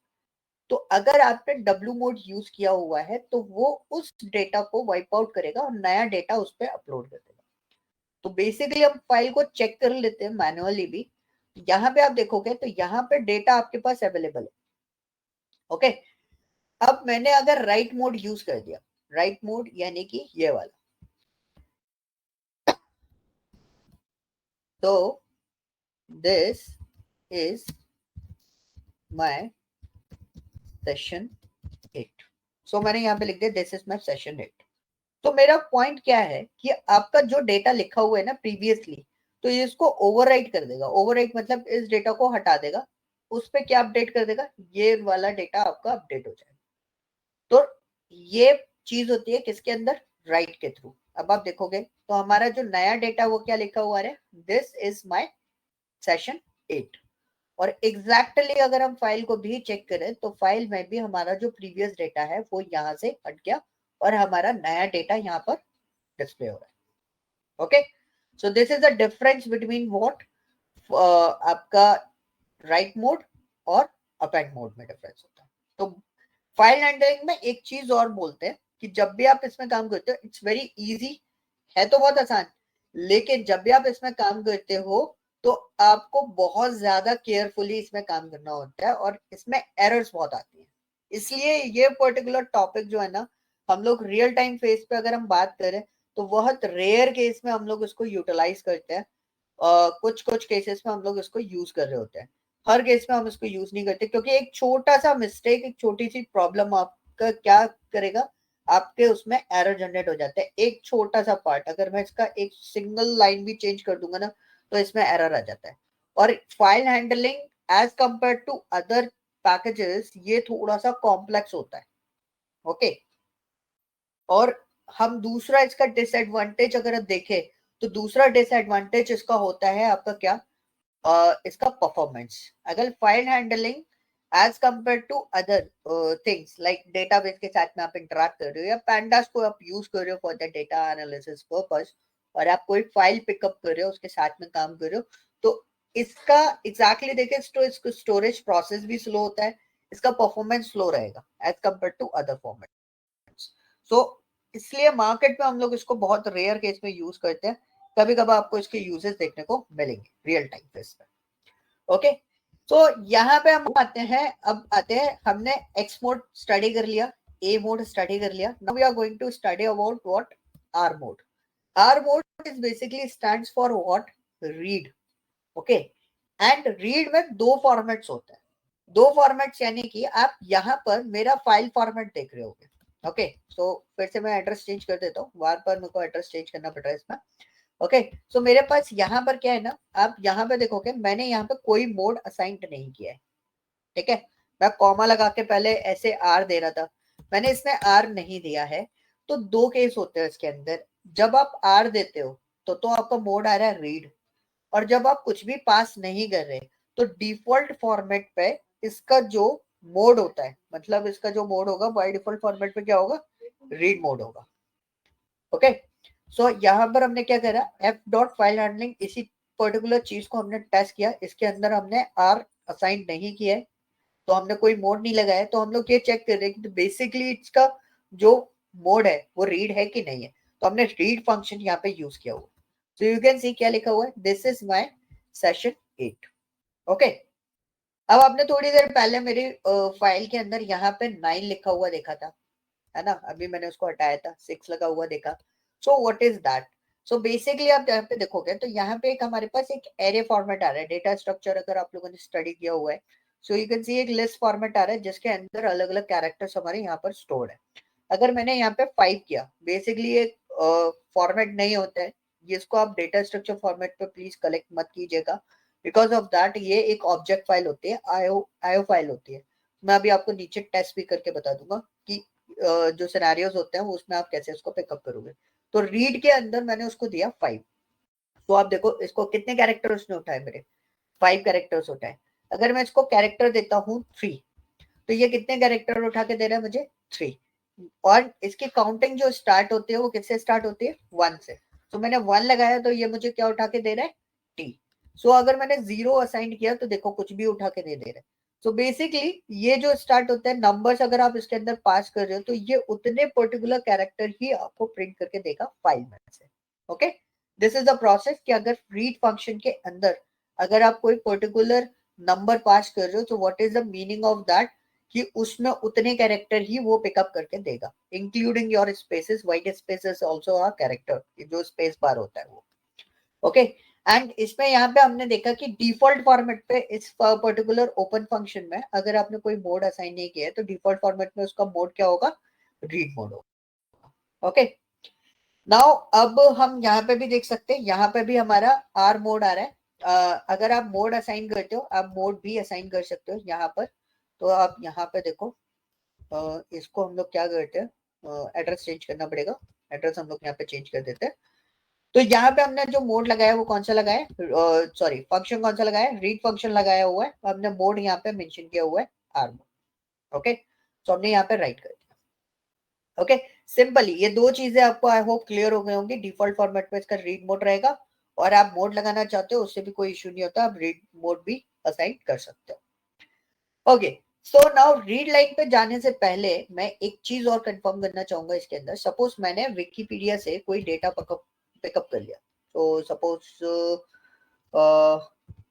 S1: तो अगर आपने डब्ल्यू मोड यूज किया हुआ है तो वो उस डेटा को वाइप आउट करेगा और नया डेटा उस पर अपलोड कर देगा। तो बेसिकली हम फाइल को चेक कर लेते हैं मैनुअली भी, यहाँ पे आप देखोगे तो यहाँ पे डेटा आपके पास अवेलेबल है। ओके, अब मैंने अगर राइट मोड यूज कर दिया, राइट मोड यानी कि ये वाला, तो दिस इज माय सेशन 8। सो मैंने यहाँ पे लिख दिया दिस इज माय सेशन 8। तो मेरा पॉइंट क्या है कि आपका जो डेटा लिखा हुआ है ना प्रीवियसली, तो ये इसको ओवरराइट कर देगा। ओवरराइट मतलब इस डेटा को हटा देगा, उस पे क्या अपडेट कर देगा, ये वाला डेटा आपका अपडेट हो जाएगा। तो ये चीज होती है किसके अंदर, राइट के थ्रू। अब आप देखोगे तो हमारा जो नया डेटा वो क्या लिखा हुआ है, दिस इज माय सेशन 8। और एग्जैक्टली अगर हम फाइल को भी चेक करें तो फाइल में भी हमारा जो प्रीवियस डेटा है वो यहाँ से हट गया और हमारा नया डेटा यहाँ पर डिस्प्ले हो रहा है। Okay, so this is the difference between what, आपका राइट मोड और अपेंड मोड में डिफरेंस होता है। तो फाइल हैंडलिंग में एक चीज और बोलते हैं कि जब भी आप इसमें काम करते हो इट्स वेरी इजी, है तो बहुत आसान, लेकिन जब भी आप इसमें काम करते हो तो आपको बहुत ज्यादा केयरफुली इसमें काम करना होता है और इसमें एरर्स बहुत आती हैं। इसलिए ये पर्टिकुलर टॉपिक जो है ना, हम लोग रियल टाइम फेस पे अगर हम बात करें तो बहुत रेयर केस में हम लोग इसको यूटिलाइज करते हैं, कुछ कुछ केसेस में हम लोग इसको यूज कर रहे होते हैं। हर केस में हम इसको यूज नहीं करते, क्योंकि एक छोटा सा मिस्टेक, एक छोटी सी प्रॉब्लम आपका क्या करेगा, आपके उसमें एरर जनरेट हो जाता है। एक छोटा सा पार्ट, अगर मैं इसका एक सिंगल लाइन भी चेंज कर दूंगा ना तो इसमें एरर आ जाता है। और file handling as compare to other packages ये थोड़ा सा कॉम्प्लेक्स होता है। ओके, और हम दूसरा इसका डिसएडवांटेज अगर देखें तो दूसरा डिसएडवांटेज इसका होता है आपका क्या, इसका परफॉर्मेंस। अगर file handling as compare to other things like database के साथ में आप इंटरेक्ट कर रहे हो या पैंडास को आप यूज कर रहे हो for the data analysis purpose, और आप कोई फाइल पिकअप कर रहे हो उसके साथ में काम कर रहे हो, तो इसका एग्जैक्टली देखें तो इसका स्टोरेज प्रोसेस भी स्लो होता है, इसका परफॉर्मेंस स्लो रहेगा as compare to other format. So इसलिए मार्केट में हम लोग इसको बहुत रेयर केस में यूज करते हैं, कभी कभी आपको इसके यूजेस देखने को मिलेंगे रियल टाइम फेस पे। ओके, तो यहाँ पे हम आते हैं, अब आते हैं, हमने एक्स मोड स्टडी कर लिया, ए मोड स्टडी कर लिया, now we are going to study about what, r mode. R mode is basically stands for what, read. Okay, and read में दो फॉर्मेट्स होते हैं. दो फॉर्मेट्स यानी कि आप यहाँ पर मेरा फाइल फॉर्मेट देख रहे होगे. ओके, सो फिर से मैं एड्रेस चेंज कर देता हूँ, बार बार मेरे को एड्रेस चेंज करना पड़ रहा है इसमें. ओके, सो मेरे पास यहाँ पर क्या है ना, आप यहाँ पे देखोगे मैंने यहाँ पे कोई मोड असाइंड नहीं किया है. ठीक है, मैं कॉमा लगा के पहले ऐसे आर दे रहा था, मैंने इसमें आर नहीं दिया है. तो दो केस होते हैं इसके अंदर. जब आप आर देते हो तो आपका मोड आ रहा है रीड, और जब आप कुछ भी पास नहीं कर रहे तो डिफॉल्ट फॉर्मेट पे इसका जो मोड होता है, मतलब इसका जो मोड होगा बाय डिफॉल्ट फॉर्मेट पे क्या होगा, रीड मोड होगा. ओके, सो यहाँ पर हमने क्या करा, एफ डॉट फाइल हैंडलिंग, इसी पर्टिकुलर चीज को हमने टेस्ट किया. इसके अंदर हमने आर असाइन नहीं किया है, तो हमने कोई मोड नहीं लगाया. तो हम लोग ये चेक कर रहे हैं कि बेसिकली इसका जो मोड है वो रीड है कि नहीं है. तो हमने रीड फंक्शन यहाँ पे यूज किया हुआ. सो यू कैन सी क्या लिखा हुआ है, this is my session 8. Okay, अब आपने थोड़ी देर पहले मेरी फाइल के अंदर यहाँ पे 9 लिखा हुआ देखा था, है ना. अभी मैंने उसको हटाया था, 6 लगा हुआ देखा. So what is that. So basically आप यहाँ पे देखोगे तो यहाँ पे एक हमारे पास एक एरे फॉर्मेट आ रहा है, डेटा स्ट्रक्चर अगर आप लोगों ने स्टडी किया हुआ है. सो यू कैन सी एक लिस्ट फॉर्मेट आ रहा है जिसके अंदर अलग अलग कैरेक्टर्स हमारे यहाँ पर स्टोर्ड है. अगर मैंने यहाँ पे 5 किया, बेसिकली एक फॉर्मेट नहीं होता है, जिसको आप डेटा स्ट्रक्चर फॉर्मेट पे प्लीज कलेक्ट मत कीजिएगा, बिकॉज ऑफ दैट ये एक ऑब्जेक्ट फाइल होती है, आईओ फाइल होती है. मैं अभी आपको नीचे टेस्ट भी करके बता दूंगा कि जो सिनेरियोज होते हैं उसमें आप कैसे उसको पिकअप करोगे. तो रीड के अंदर मैंने उसको दिया 5. तो आप देखो इसको कितने कैरेक्टर उसने उठाए, मेरे 5 कैरेक्टर्स उठाए. अगर मैं इसको कैरेक्टर देता हूँ 3, तो ये कितने कैरेक्टर उठा के दे रहा है मुझे, 3. और इसकी काउंटिंग जो स्टार्ट होती है वो किससे स्टार्ट होती है, 1 से. तो मैंने 1 लगाया तो ये मुझे क्या उठा के दे रहा है, टी. सो अगर मैंने 0 असाइन किया तो देखो कुछ भी उठा के नहीं दे रहा है. सो बेसिकली ये जो स्टार्ट होता है नंबर्स, अगर आप इसके अंदर पास कर रहे हो तो ये उतने पर्टिकुलर कैरेक्टर ही आपको प्रिंट करके देगा फाइल में से. Okay, this is the process कि अगर रीड फंक्शन के अंदर अगर आप कोई पर्टिकुलर नंबर पास कर रहे हो तो what is the meaning of that, कि उसमें उतने कैरेक्टर ही वो पिकअप करके देगा, including your spaces. White spaces also are character, जो स्पेस बार होता है वो. ओके, एंड इसमें यहाँ पे हमने देखा कि डिफॉल्ट फॉर्मेट पे इस पर्टिकुलर ओपन फंक्शन में अगर आपने कोई मोड असाइन नहीं किया है तो डिफॉल्ट फॉर्मेट में उसका मोड क्या होगा, रीड मोड होगा. ओके, नाउ अब हम यहाँ पे भी देख सकते हैं, यहाँ पे भी हमारा आर मोड आ रहा है. अगर आप मोड असाइन करते हो आप मोड भी असाइन कर सकते हो यहाँ पर. तो आप यहाँ पे देखो, इसको हम लोग क्या करते हैं, एड्रेस चेंज करना पड़ेगा. एड्रेस हम लोग यहाँ पे चेंज कर देते हैं. तो यहाँ पे हमने जो मोड लगाया वो कौन सा लगाया, सॉरी फंक्शन कौन सा लगाया, रीड फंक्शन लगाया हुआ है. हमने मोड यहाँ पे मेंशन किया हुआ है आर मोड. ओके, तो हमने यहाँ पे राइट कर दिया. ओके, सिंपली ये दो चीजें आपको आई होप क्लियर हो गए होंगे. डिफॉल्ट फॉर्मेट में इसका रीड मोड रहेगा, और आप मोड लगाना चाहते हो उससे भी कोई इशू नहीं होता, आप रीड मोड भी असाइन कर सकते हो. Okay, so now read line पे जाने से पहले मैं एक चीज और कंफर्म करना चाहूंगा इसके अंदर. सपोज मैंने विकिपीडिया से कोई डेटा पिकअप कर लिया. तो सपोज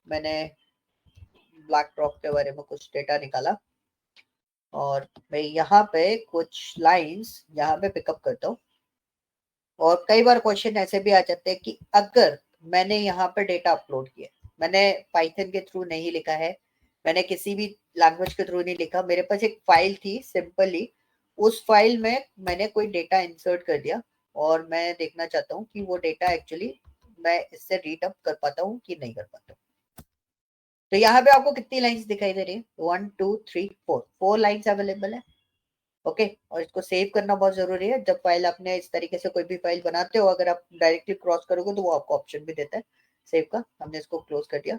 S1: मैंने ब्लैक रॉक के बारे में कुछ डेटा निकाला, और मैं यहाँ पे कुछ लाइंस यहाँ पे पिकअप करता हूँ. और कई बार क्वेश्चन ऐसे भी आ जाते हैं कि अगर मैंने यहाँ पे डेटा अपलोड किया, मैंने पाइथन के थ्रू नहीं लिखा है, मैंने किसी भी लैंग्वेज के थ्रू नहीं लिखा, मेरे पास एक फाइल थी सिंपली, उस फाइल में मैंने कोई डेटा इंसर्ट कर दिया, और मैं देखना चाहता हूँ कि वो डेटा एक्चुअली मैं इससे रीड अप कर पाता हूँ कि नहीं कर पाता हूँ. तो यहाँ पे आपको कितनी लाइंस दिखाई दे रही है, 1 2 3 4 लाइंस अवेलेबल है. ओके, और इसको सेव करना बहुत जरूरी है. जब फाइल आपने इस तरीके से कोई भी फाइल बनाते हो, अगर आप डायरेक्टली क्रॉस करोगे तो वो आपको ऑप्शन भी देता है सेव का. हमने इसको क्लोज कर दिया,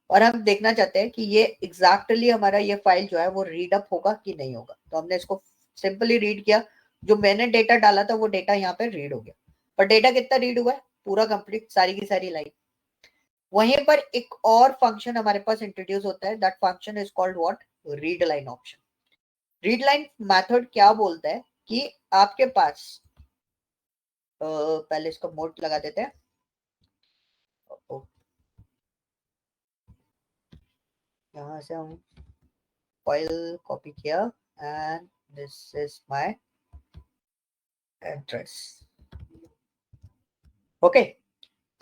S1: और हम देखना चाहते हैं कि ये एग्जैक्टली हमारा ये फाइल जो है वो रीड अप होगा कि नहीं होगा. तो हमने इसको सिंपली रीड किया, जो मैंने डेटा डाला था वो डेटा यहाँ पे रीड हो गया. पर डेटा कितना रीड हुआ है, पूरा कंप्लीट सारी की सारी लाइन. वहीं पर एक और फंक्शन हमारे पास इंट्रोड्यूस होता है, that function is called what, read line option. Read line method क्या बोलता है कि आपके पास पहले इसका मोड लगा देते हैं. यहाँ से हम फाइल कॉपी किया, and this is my address. Okay,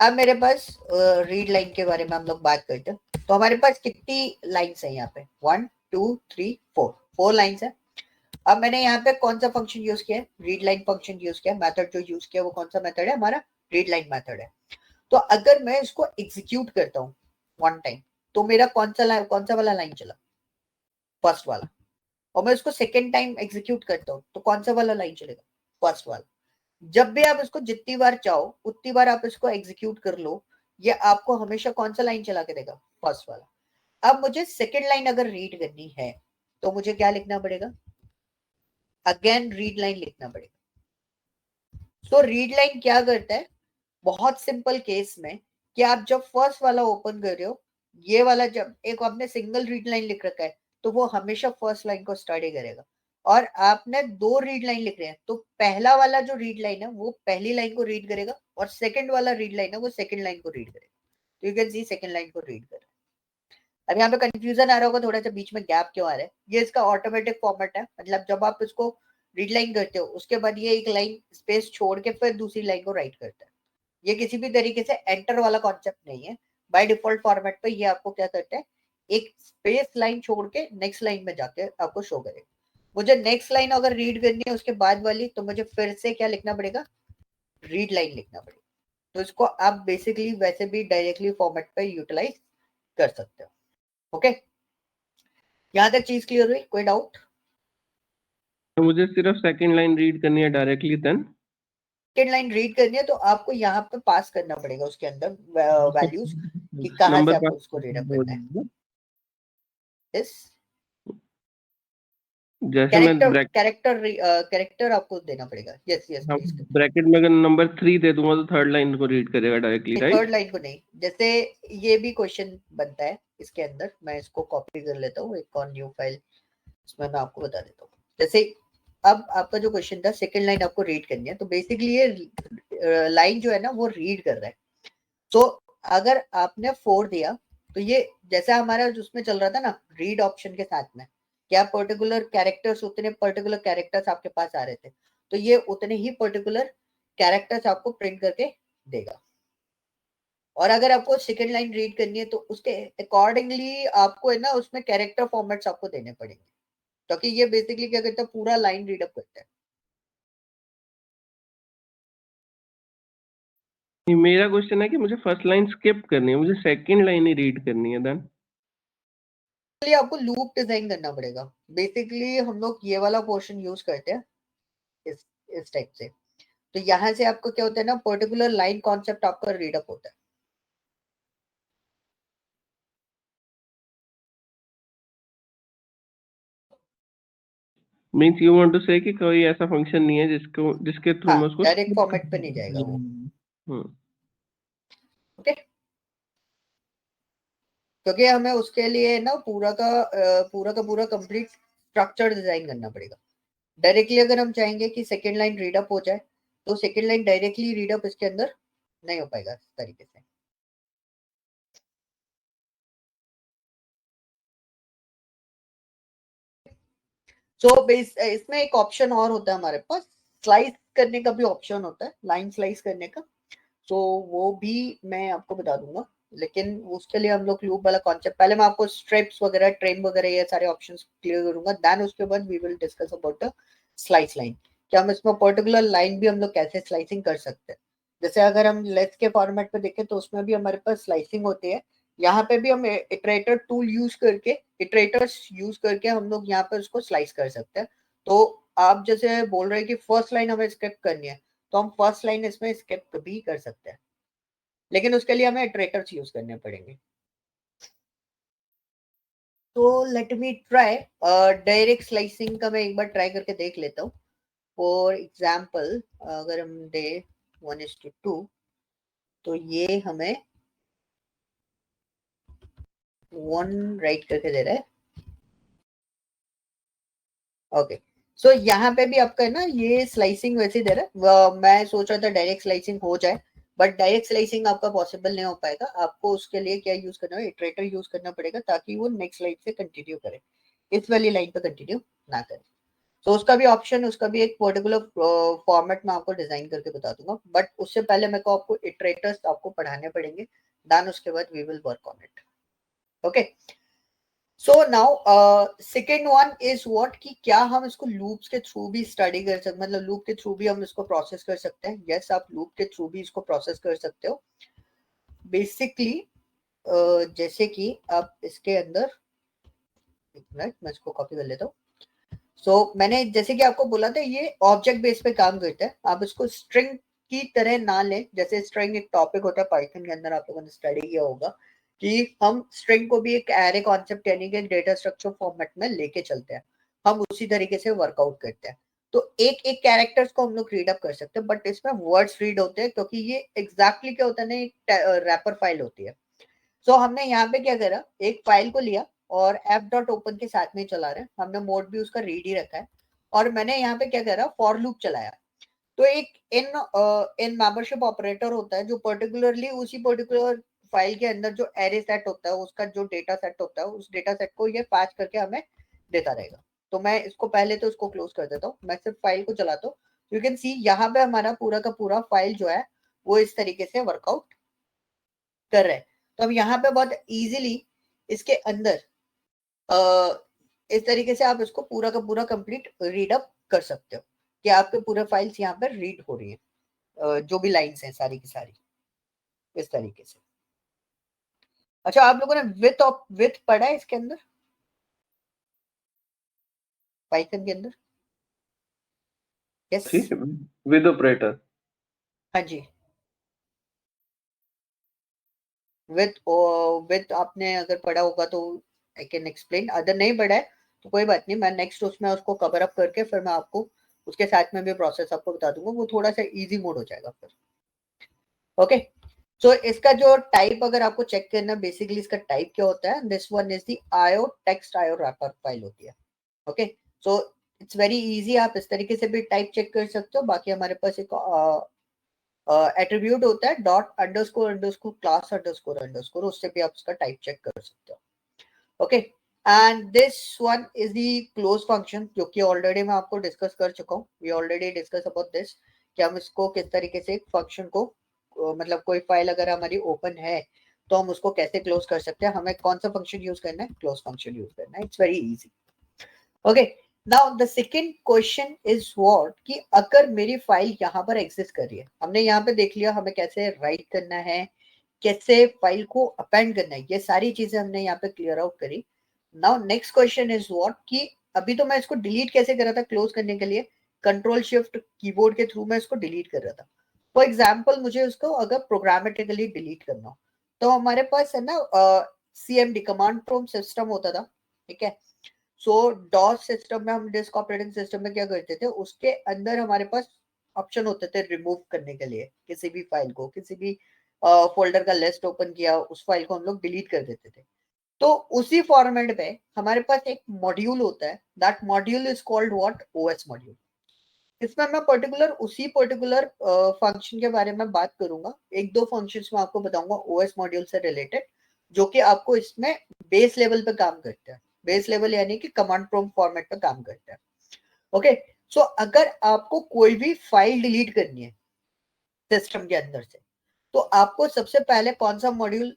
S1: अब मेरे पास रीड लाइन के बारे में हम लोग बात करते हैं। तो हमारे पास कितनी लाइन्स है यहाँ पे, 1 2 3 4 लाइन्स है। अब मैंने यहाँ पे कौन सा फंक्शन यूज किया है, रीड लाइन फंक्शन यूज किया। मेथड जो यूज किया वो कौन सा मेथड है, हमारा रीड लाइन मेथड है। तो अगर मैं इसको एग्जीक्यूट करता हूँ वन टाइम, तो मेरा कौन सा वाला लाइन चला, फर्स्ट वाला। और मैं इसको सेकेंड टाइम एग्जीक्यूट करता हूँ तो कौन सा वाला लाइन चलेगा, फर्स्ट वाला। जब भी आप इसको जितनी बार चाहो उतनी बार आप इसको एग्जीक्यूट कर लो, ये आपको हमेशा कौन सा लाइन चला के देगा, फर्स्ट वाला। अब मुझे सेकेंड लाइन अगर रीड करनी है तो मुझे क्या लिखना पड़ेगा, अगेन रीड लाइन लिखना पड़ेगा। तो रीड लाइन क्या करता है, बहुत सिंपल केस में, कि आप जब फर्स्ट वाला ओपन कर रहे हो, ये वाला जब एक आपने सिंगल रीड लाइन लिख रखा है तो वो हमेशा फर्स्ट लाइन को स्टडी करेगा। और आपने दो रीड लाइन लिख रहे हैं तो पहला वाला जो रीड लाइन है वो पहली लाइन को रीड करेगा, और सेकंड वाला रीड लाइन है वो सेकंड लाइन को रीड करेगा। तो you can C second line को रीड कर। अब यहाँ पे कंफ्यूजन आ रहा होगा थोड़ा सा, बीच में गैप क्यों आ रहा है, ये इसका ऑटोमेटिक फॉर्मेट है। मतलब जब आप इसको रीड लाइन करते हो उसके बाद ये एक लाइन स्पेस छोड़ के फिर दूसरी लाइन को राइट करता है। ये किसी भी तरीके से एंटर वाला कॉन्सेप्ट नहीं है। बाय डिफॉल्ट फॉर्मेट पे ये आपको क्या करता है, एक स्पेस लाइन छोड़ के नेक्स्ट लाइन में जाके आपको शो करेगा। मुझे नेक्स्ट लाइन अगर रीड करनी है उसके बाद वाली, तो मुझे फिर से क्या लिखना पड़ेगा, रीड लाइन लिखना पड़ेगा। तो इसको आप बेसिकली वैसे भी डायरेक्टली फॉर्मेट पे यूटिलाइज कर सकते हो। ओके, यहां तक चीज क्लियर हुई, कोई डाउट?
S2: तो मुझे सिर्फ सेकंड लाइन रीड करनी है directly, then
S1: second line read करनी है तो आपको यहाँ पे पास करना पड़ेगा उसके अंदर वैल्यूज कि कहाँ से
S2: नंबर
S1: आपको उसको रीड अप करना है।
S2: पास।
S1: यस,
S2: जैसे मैं
S1: कैरेक्टर कैरेक्टर कैरेक्टर आपको देना पड़ेगा। यस यस
S2: हाँ,
S1: प्लीज।
S2: ब्रैकेट में अगर नंबर 3 दे दूंगा तो थर्ड लाइन को रीड करेगा डायरेक्टली,
S1: थर्ड
S2: राइट?
S1: लाइन को नहीं, जैसे ये भी क्वेश्चन बनता है इसके अंदर, मैं इसको कॉपी कर लेता हूँ एक और न्यू फाइल, इसमें मैं आपको बता देता हूँ। जैसे अब आपका जो क्वेश्चन था, सेकंड लाइन आपको रीड करनी है, तो बेसिकली ये लाइन जो है ना वो रीड कर रहा है। तो अगर आपने 4 दिया तो ये जैसा हमारा उसमें चल रहा था ना रीड ऑप्शन के साथ में, क्या पर्टिकुलर कैरेक्टर्स, उतने पर्टिकुलर कैरेक्टर्स आपके पास आ रहे थे, तो ये उतने ही पर्टिकुलर कैरेक्टर्स आपको प्रिंट करके देगा। और अगर आपको सेकेंड लाइन रीड करनी है तो उसके अकॉर्डिंगली आपको है ना उसमें कैरेक्टर फॉर्मेट्स आपको देने पड़ेंगे, क्योंकि ये बेसिकली क्या करता है, पूरा लाइन रीड अप करता है।
S2: मेरा क्वेश्चन है कि मुझे फर्स्ट लाइन स्किप करनी है, मुझे सेकंड लाइन ही रीड करनी है, देन
S1: लिए आपको लूप डिजाइन करना पड़ेगा। बेसिकली हम लोग ये वाला पोर्शन यूज करते हैं इस इस टाइप से। तो यहाँ से आपको क्या होता है ना, पर्टिकुलर लाइन कॉन्सेप्ट आपका रीड अप होता है।
S2: मींस यू वांट टू से कि कोई ऐसा फंक्शन नहीं है जिसके थ्रू
S1: हाँ,
S2: मैं उसको
S1: डायरेक्ट
S2: skip
S1: फॉर्मेट पे नहीं जाएगा वो।
S2: हम्म।
S1: ओके, क्योंकि हमें उसके लिए ना पूरा कंप्लीट स्ट्रक्चर डिजाइन करना पड़ेगा। डायरेक्टली अगर हम चाहेंगे कि सेकेंड लाइन रीड अप हो जाए तो second line directly read up इसके अंदर नहीं हो पाएगा इस तरीके से। सो बेस इसमें एक ऑप्शन और होता है हमारे पास, स्लाइस करने का भी ऑप्शन होता है, लाइन स्लाइस करने का। तो वो भी मैं आपको बता दूंगा, लेकिन उसके लिए हम लोग लूप वाला कॉन्सेप्ट, पहले मैं आपको स्ट्रिप्स वगैरह, ट्रेन वगैरह, ये सारे ऑप्शंस क्लियर करूंगा, देन उसके बाद we will discuss about the slice line. क्या हम इसमें पर्टिकुलर लाइन भी हम लोग कैसे स्लाइसिंग कर सकते हैं। जैसे अगर हम लेस के फॉर्मेट पे देखें तो उसमें भी हमारे पास स्लाइसिंग होती है। यहाँ पे भी हम इटरेटर टूल यूज करके, इटरेटर्स यूज करके हम लोग यहाँ पे उसको स्लाइस कर सकते हैं। तो आप जैसे बोल रहे हैं कि फर्स्ट लाइन हमें स्किप करनी है, तो हम फर्स्ट लाइन इसमें स्किप भी कर सकते हैं, लेकिन उसके लिए हमें इटरेटर्स यूज करने पड़ेंगे। तो let me try direct slicing का, मैं एक बार ट्राई करके देख लेता हूँ। फॉर एग्जाम्पल अगर हम दे 1:2, तो ये हमें 1 राइट करके दे रहा है। ओके, सो यहाँ पे भी आपका है ना ये स्लाइसिंग वैसे दे रहा है। मैं सोच रहा था डायरेक्ट स्लाइसिंग हो जाए, बट डायरेक्ट स्लाइसिंग आपका पॉसिबल नहीं हो पाएगा। आपको उसके लिए क्या यूज करना है, इटरेटर यूज करना पड़ेगा ताकि वो नेक्स्ट लाइन से कंटिन्यू करे, इस वाली लाइन पे कंटिन्यू ना करे। तो उसका भी ऑप्शन, उसका भी एक पर्टिकुलर फॉर्मेट में आपको डिजाइन करके बता दूंगा, बट उससे पहले मेरे को आपको इटरेटर्स आपको पढ़ाने पड़ेंगे, देन उसके बाद we will work on it. Okay, so now second one is what, कि क्या हम इसको लूप्स के थ्रू भी स्टडी कर सकते, मतलब लूप के थ्रू भी हम इसको प्रोसेस कर सकते हैं। यस, आप लूप के थ्रू भी इसको प्रोसेस कर सकते हो। बेसिकली जैसे कि आप इसके अंदर, एक मिनट मैं इसको कॉपी कर लेता हूँ। सो मैंने जैसे कि आपको बोला था, ये ऑब्जेक्ट बेस पे काम करता है। आप इसको स्ट्रिंग की तरह ना लें, जैसे स्ट्रिंग एक टॉपिक होता है पाइथन के अंदर, आप लोगों ने स्टडी किया होगा कि हम स्ट्रिंग को भी एक एरे कॉन्सेप्ट यानी कि डेटा स्ट्रक्चर फॉर्मेट में लेके चलते हैं, हम उसी तरीके से वर्कआउट करते हैं। तो एक एक कैरेक्टर्स को हम लोग रीड अप कर सकते हैं, बट इसमें वर्ड्स रीड होते हैं, क्योंकि ये एग्जैक्टली क्या होता है ना, एक रैपर फाइल होती है। सो हमने यहाँ पे क्या करा, एक फाइल को लिया और एफ डॉट ओपन के साथ में चला रहे हैं, हमने मोड भी उसका रीड ही रखा है, और मैंने यहाँ पे क्या करा, फॉर लूप चलाया। तो एक इन इन मेंबरशिप ऑपरेटर होता है, जो पर्टिकुलरली उसी पर्टिकुलर फाइल के अंदर जो एरे सेट होता है, उसका जो डेटा सेट होता है, उस डेटा सेट को ये पैच करके हमें देता रहेगा। तो मैं इसको पहले तो इसको क्लोज कर देता हूँ, मैं सिर्फ फाइल को चलाता हूँ। यू कैन सी यहाँ पे हमारा पूरा का पूरा फाइल जो है वो इस तरीके से वर्कआउट कर रहे हैं। तो अब यहाँ पे बहुत इजीली इसके अंदर इस तरीके से आप इसको पूरा का पूरा कंप्लीट रीड अप कर सकते हो, कि आपके पूरे फाइल्स यहाँ पर रीड हो रही है, जो भी लाइंस हैं सारी की सारी इस तरीके से। अच्छा, आप लोगों ने विथ पढ़ा है इसके अंदर, पाइथन के अंदर? यस,
S2: ठीक है, विद ऑपरेटर।
S1: हाँ जी, विथ विथ आपने अगर पढ़ा होगा तो आई कैन एक्सप्लेन, अदर नहीं पढ़ा है तो कोई बात नहीं, मैं नेक्स्ट उसमें उसको कवर अप करके फिर मैं आपको उसके साथ में भी प्रोसेस आपको बता दूंगा, वो थोड़ा सा इजी मोड हो जाएगा फिर। ओके, सो इसका जो टाइप अगर आपको चेक करना, बेसिकली इसका टाइप क्या होता है, this one is the IO text IO wrapper file होती है। Okay, so it's very easy, आप इस तरीके से भी टाइप चेक कर सकते हो। बाकी हमारे पास एक एट्रीब्यूट होता है dot underscore underscore class underscore underscore, उससे भी आप उसका टाइप चेक कर सकते हो। Okay, and this one is the close function, जो कि ऑलरेडी मैं आपको डिस्कस कर चुका हूँ। We already discuss about this, कि हम इसको किस तरीके से एक फंक्शन को मतलब कोई फाइल अगर हमारी ओपन है तो हम उसको कैसे क्लोज कर सकते हैं, हमें कौन सा फंक्शन यूज करना है, क्लोज फंक्शन यूज करना है। It's very easy. Okay, now the second question is what, कि अगर मेरी फाइल यहाँ पर एग्जिस्ट कर रही है, हमने यहाँ पे देख लिया हमें कैसे राइट करना है, कैसे फाइल को अपेंड करना है, ये सारी चीजें हमने यहाँ पे क्लियर आउट करी। Now next question is what, कि अभी तो मैं इसको डिलीट कैसे कर रहा था क्लोज करने के लिए, कंट्रोल शिफ्ट कीबोर्ड के थ्रू मैं इसको डिलीट कर रहा था। फॉर एग्जाम्पल मुझे उसको अगर प्रोग्रामेटिकली डिलीट करना हो, तो हमारे पास है ना CMD कमांड प्रॉम्प्ट सिस्टम होता था, ठीक है। सो डॉस सिस्टम में, हम डिस्क ऑपरेटिंग सिस्टम में क्या करते थे, उसके अंदर हमारे पास ऑप्शन होते थे रिमूव करने के लिए, किसी भी फाइल को, किसी भी फोल्डर का लिस्ट ओपन किया, उस फाइल को हम लोग डिलीट कर देते थे। तो उसी फॉर्मेट पे हमारे पास एक मॉड्यूल होता है, that module is called what, OS module. इसमें मैं पर्टिकुलर उसी पर्टिकुलर फंक्शन के बारे में बात करूंगा, एक दो फंक्शंस में आपको बताऊंगा ओएस मॉड्यूल से रिलेटेड, जो कि आपको इसमें बेस लेवल पे काम करते हैं। बेस लेवल यानी कि कमांड प्रॉम्प्ट फॉर्मेट पे काम करते हैं। ओके, सो अगर आपको कोई भी फाइल डिलीट करनी है सिस्टम के अंदर से, तो आपको सबसे पहले कौन सा मॉड्यूल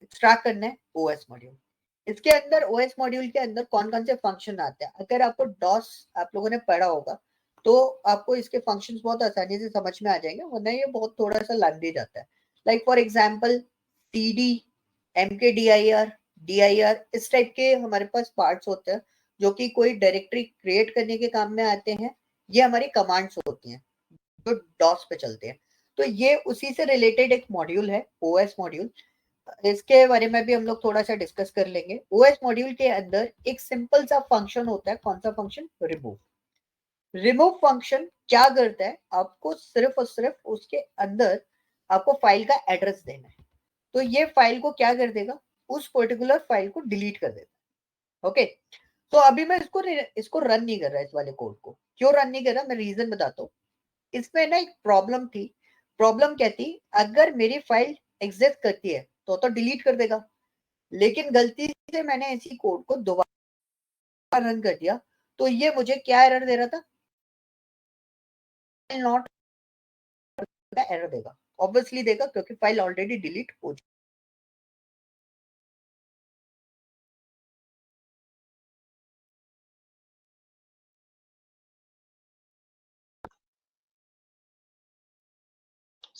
S1: एक्सट्रैक्ट करना है, ओएस मॉड्यूल। इसके अंदर ओएस मॉड्यूल के अंदर कौन कौन से फंक्शन आते हैं, अगर आपको डॉस आप लोगों ने पढ़ा होगा तो आपको इसके फंक्शंस बहुत आसानी से समझ में आ जाएंगे, वरना ये बहुत थोड़ा सा लेंथी जाता है। Like for example cd, mkdir, dir, इस टाइप के हमारे पास पार्ट्स होते हैं, जो कि कोई डायरेक्टरी क्रिएट करने के काम में आते हैं। ये हमारी कमांड्स होती हैं जो डॉस पे चलते हैं। तो ये उसी से रिलेटेड एक मॉड्यूल है, ओएस मॉड्यूल। इसके बारे में भी हम लोग थोड़ा सा डिस्कस कर लेंगे। ओएस मॉड्यूल के अंदर एक सिंपल सा फंक्शन होता है, कौन सा फंक्शन, रिमूव। रिमूव फंक्शन क्या करता है, आपको सिर्फ और सिर्फ उसके अंदर आपको फाइल का एड्रेस देना है, तो ये फाइल को क्या कर देगा, उस पर्टिकुलर फाइल को डिलीट कर देगा। ओके, तो अभी मैं इसको रन नहीं कर रहा, इस वाले कोड को क्यों रन नहीं कर रहा, मैं रीजन बताता हूँ। इसमें ना एक प्रॉब्लम थी। प्रॉब्लम क्या थी, अगर मेरी फाइल एग्जिस्ट करती है तो डिलीट कर देगा, लेकिन गलती से मैंने इसी कोड को दोबारा रन कर दिया, तो ये मुझे क्या एरर दे रहा था, नॉट एरर देगा, ऑब्वियसली देगा क्योंकि फाइल ऑलरेडी डिलीट हो चुकी।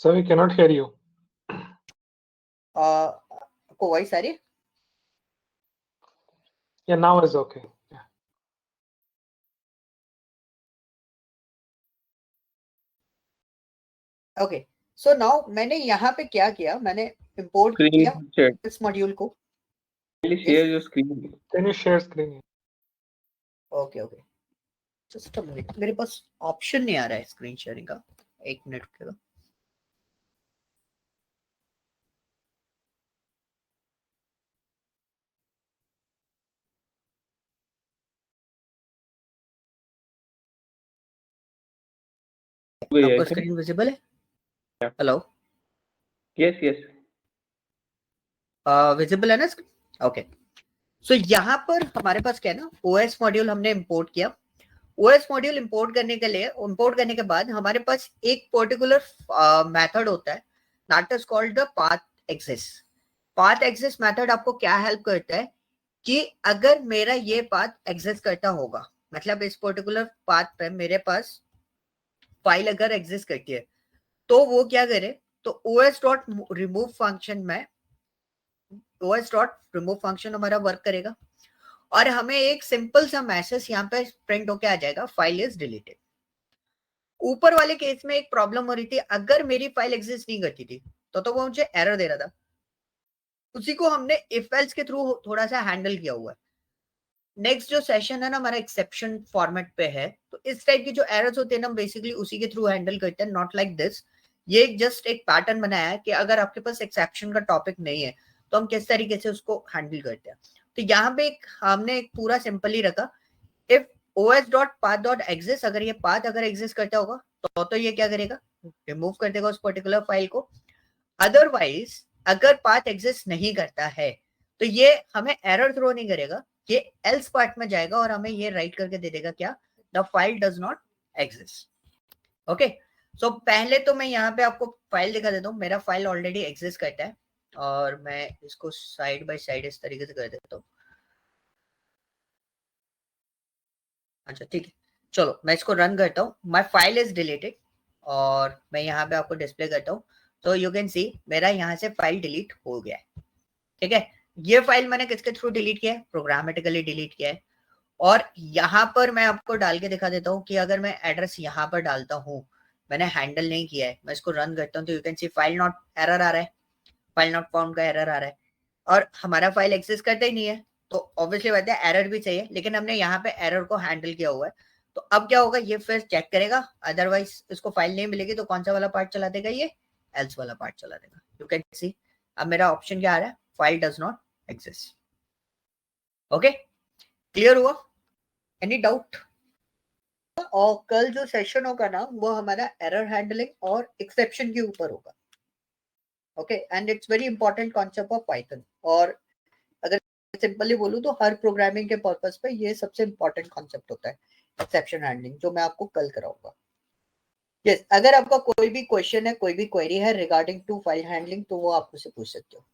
S3: Sir, we cannot hear you.
S1: आपको वॉइस आ रही है?
S3: Yeah, now is okay. Yeah.
S1: Okay, so now मैंने यहाँ पे क्या किया, मैंने इंपोर्ट
S2: Screen
S1: किया
S2: shared.
S1: इस मॉड्यूल को।
S2: Kindly share your screen.
S3: Can you share screen?
S1: Okay okay, just a minute, मेरे पास ऑप्शन नहीं आ रहा है स्क्रीन शेयरिंग का, एक मिनट रुकेगा।
S2: Wait,
S1: आपको
S2: I think.
S1: स्क्रीन विजिबल है?
S2: Yeah.
S1: Hello,
S2: Yes, yes.
S1: Visible है ना? ओके, सो यहाँ पर हमारे पास क्या है ना, ओएस मॉड्यूल हमने इंपोर्ट किया। ओएस मॉड्यूल इंपोर्ट करने के लिए, इंपोर्ट करने के बाद हमारे पास एक पर्टिकुलर मेथड होता है, that is called the path access. Path access method आपको क्या हेल्प करता है कि अगर मेरा ये पाथ एक्सेस करता होगा, मतलब इस पर्टिकुलर पाथ पे मेरे पास फाइल अगर एग्जिस्ट करती है, तो वो क्या करे, तो os.remove फंक्शन में os.remove फंक्शन हमारा वर्क करेगा और हमें एक सिंपल सा मैसेज यहाँ पे प्रिंट होके आ जाएगा, फाइल इज डिलीटेड। ऊपर वाले केस में एक प्रॉब्लम हो रही थी, अगर मेरी फाइल एग्जिस्ट नहीं करती थी तो वो मुझे एरर दे रहा था, उसी को हमने इफ एल्स के थ्रू थोड़ा सा हैंडल किया हुआ है। नेक्स्ट जो सेशन है ना हमारा एक्सेप्शन फॉर्मेट पे है, तो इस टाइप की जो एरर्स होते हैं ना बेसिकली उसी के थ्रू हैंडल करते हैं, नॉट लाइक दिस। ये जस्ट एक पैटर्न बनाया है कि अगर आपके पास एक्सेप्शन का टॉपिक नहीं है तो हम किस तरीके से उसको हैंडल करते हैं। तो यहाँ पे हमने एक पूरा सिंपल ही रखा, इफ os.path.exist, अगर ये पाथ अगर एग्जिस्ट करता होगा तो ये क्या करेगा, रिमूव कर देगा उस पर्टिकुलर फाइल को। अदरवाइज अगर पाथ एग्जिस्ट नहीं करता है तो ये हमें एरर थ्रो नहीं करेगा, ये एल्स पार्ट में जाएगा और हमें ये राइट करके दे देगा क्या, the file does not exist. Okay, so पहले तो मैं यहाँ पे आपको फाइल दिखा देता हूँ, मेरा फाइल ऑलरेडी एग्जिस्ट करता है और मैं इसको साइड बाय साइड इस तरीके से कर देता हूँ। अच्छा ठीक है, चलो मैं इसको रन करता हूँ, माई फाइल इज डिलीटेड और मैं यहाँ पे आपको डिस्प्ले करता हूँ। तो यू कैन सी मेरा यहाँ से फाइल डिलीट हो गया है। ठीक है, ये फाइल मैंने किसके थ्रू डिलीट किया है, प्रोग्रामेटिकली डिलीट किया है। और यहाँ पर मैं आपको डाल के दिखा देता हूँ कि अगर मैं एड्रेस यहाँ पर डालता हूँ, मैंने हैंडल नहीं किया है, मैं इसको रन करता हूँ तो you can see file not error आ रहा है, फाइल नॉट फाउंड का एरर आ रहा है और हमारा फाइल एग्जिस्ट करता ही नहीं है। तो ऑब्वियसली बात है एरर भी चाहिए, लेकिन हमने यहाँ पे एरर को हैंडल किया हुआ है। तो अब क्या होगा, ये फिर चेक करेगा, अदरवाइज इसको फाइल नहीं मिलेगी तो कौन सा वाला पार्ट चला देगा, ये एल्स वाला पार्ट चला देगा। यू कैन सी अब मेरा ऑप्शन क्या आ रहा है, file does not exist. Okay, clear हुआ? Any doubt? और कल जो सेशन होगा ना वो हमारा एरर हैंडलिंग और एक्सेप्शन के ऊपर होगा। Okay, and it's very important concept of Python. और अगर सिंपली बोलूं तो हर प्रोग्रामिंग के पर्पस पे ये सबसे इंपॉर्टेंट कॉन्सेप्ट होता है, एक्सेप्शन हैंडलिंग, जो मैं आपको कल कराऊंगा। यस, अगर आपका कोई भी क्वेश्चन है, कोई भी क्वेरी है रिगार्डिंग टू फाइल हैंडलिंग तो वो आप मुझसे पूछ सकते हो।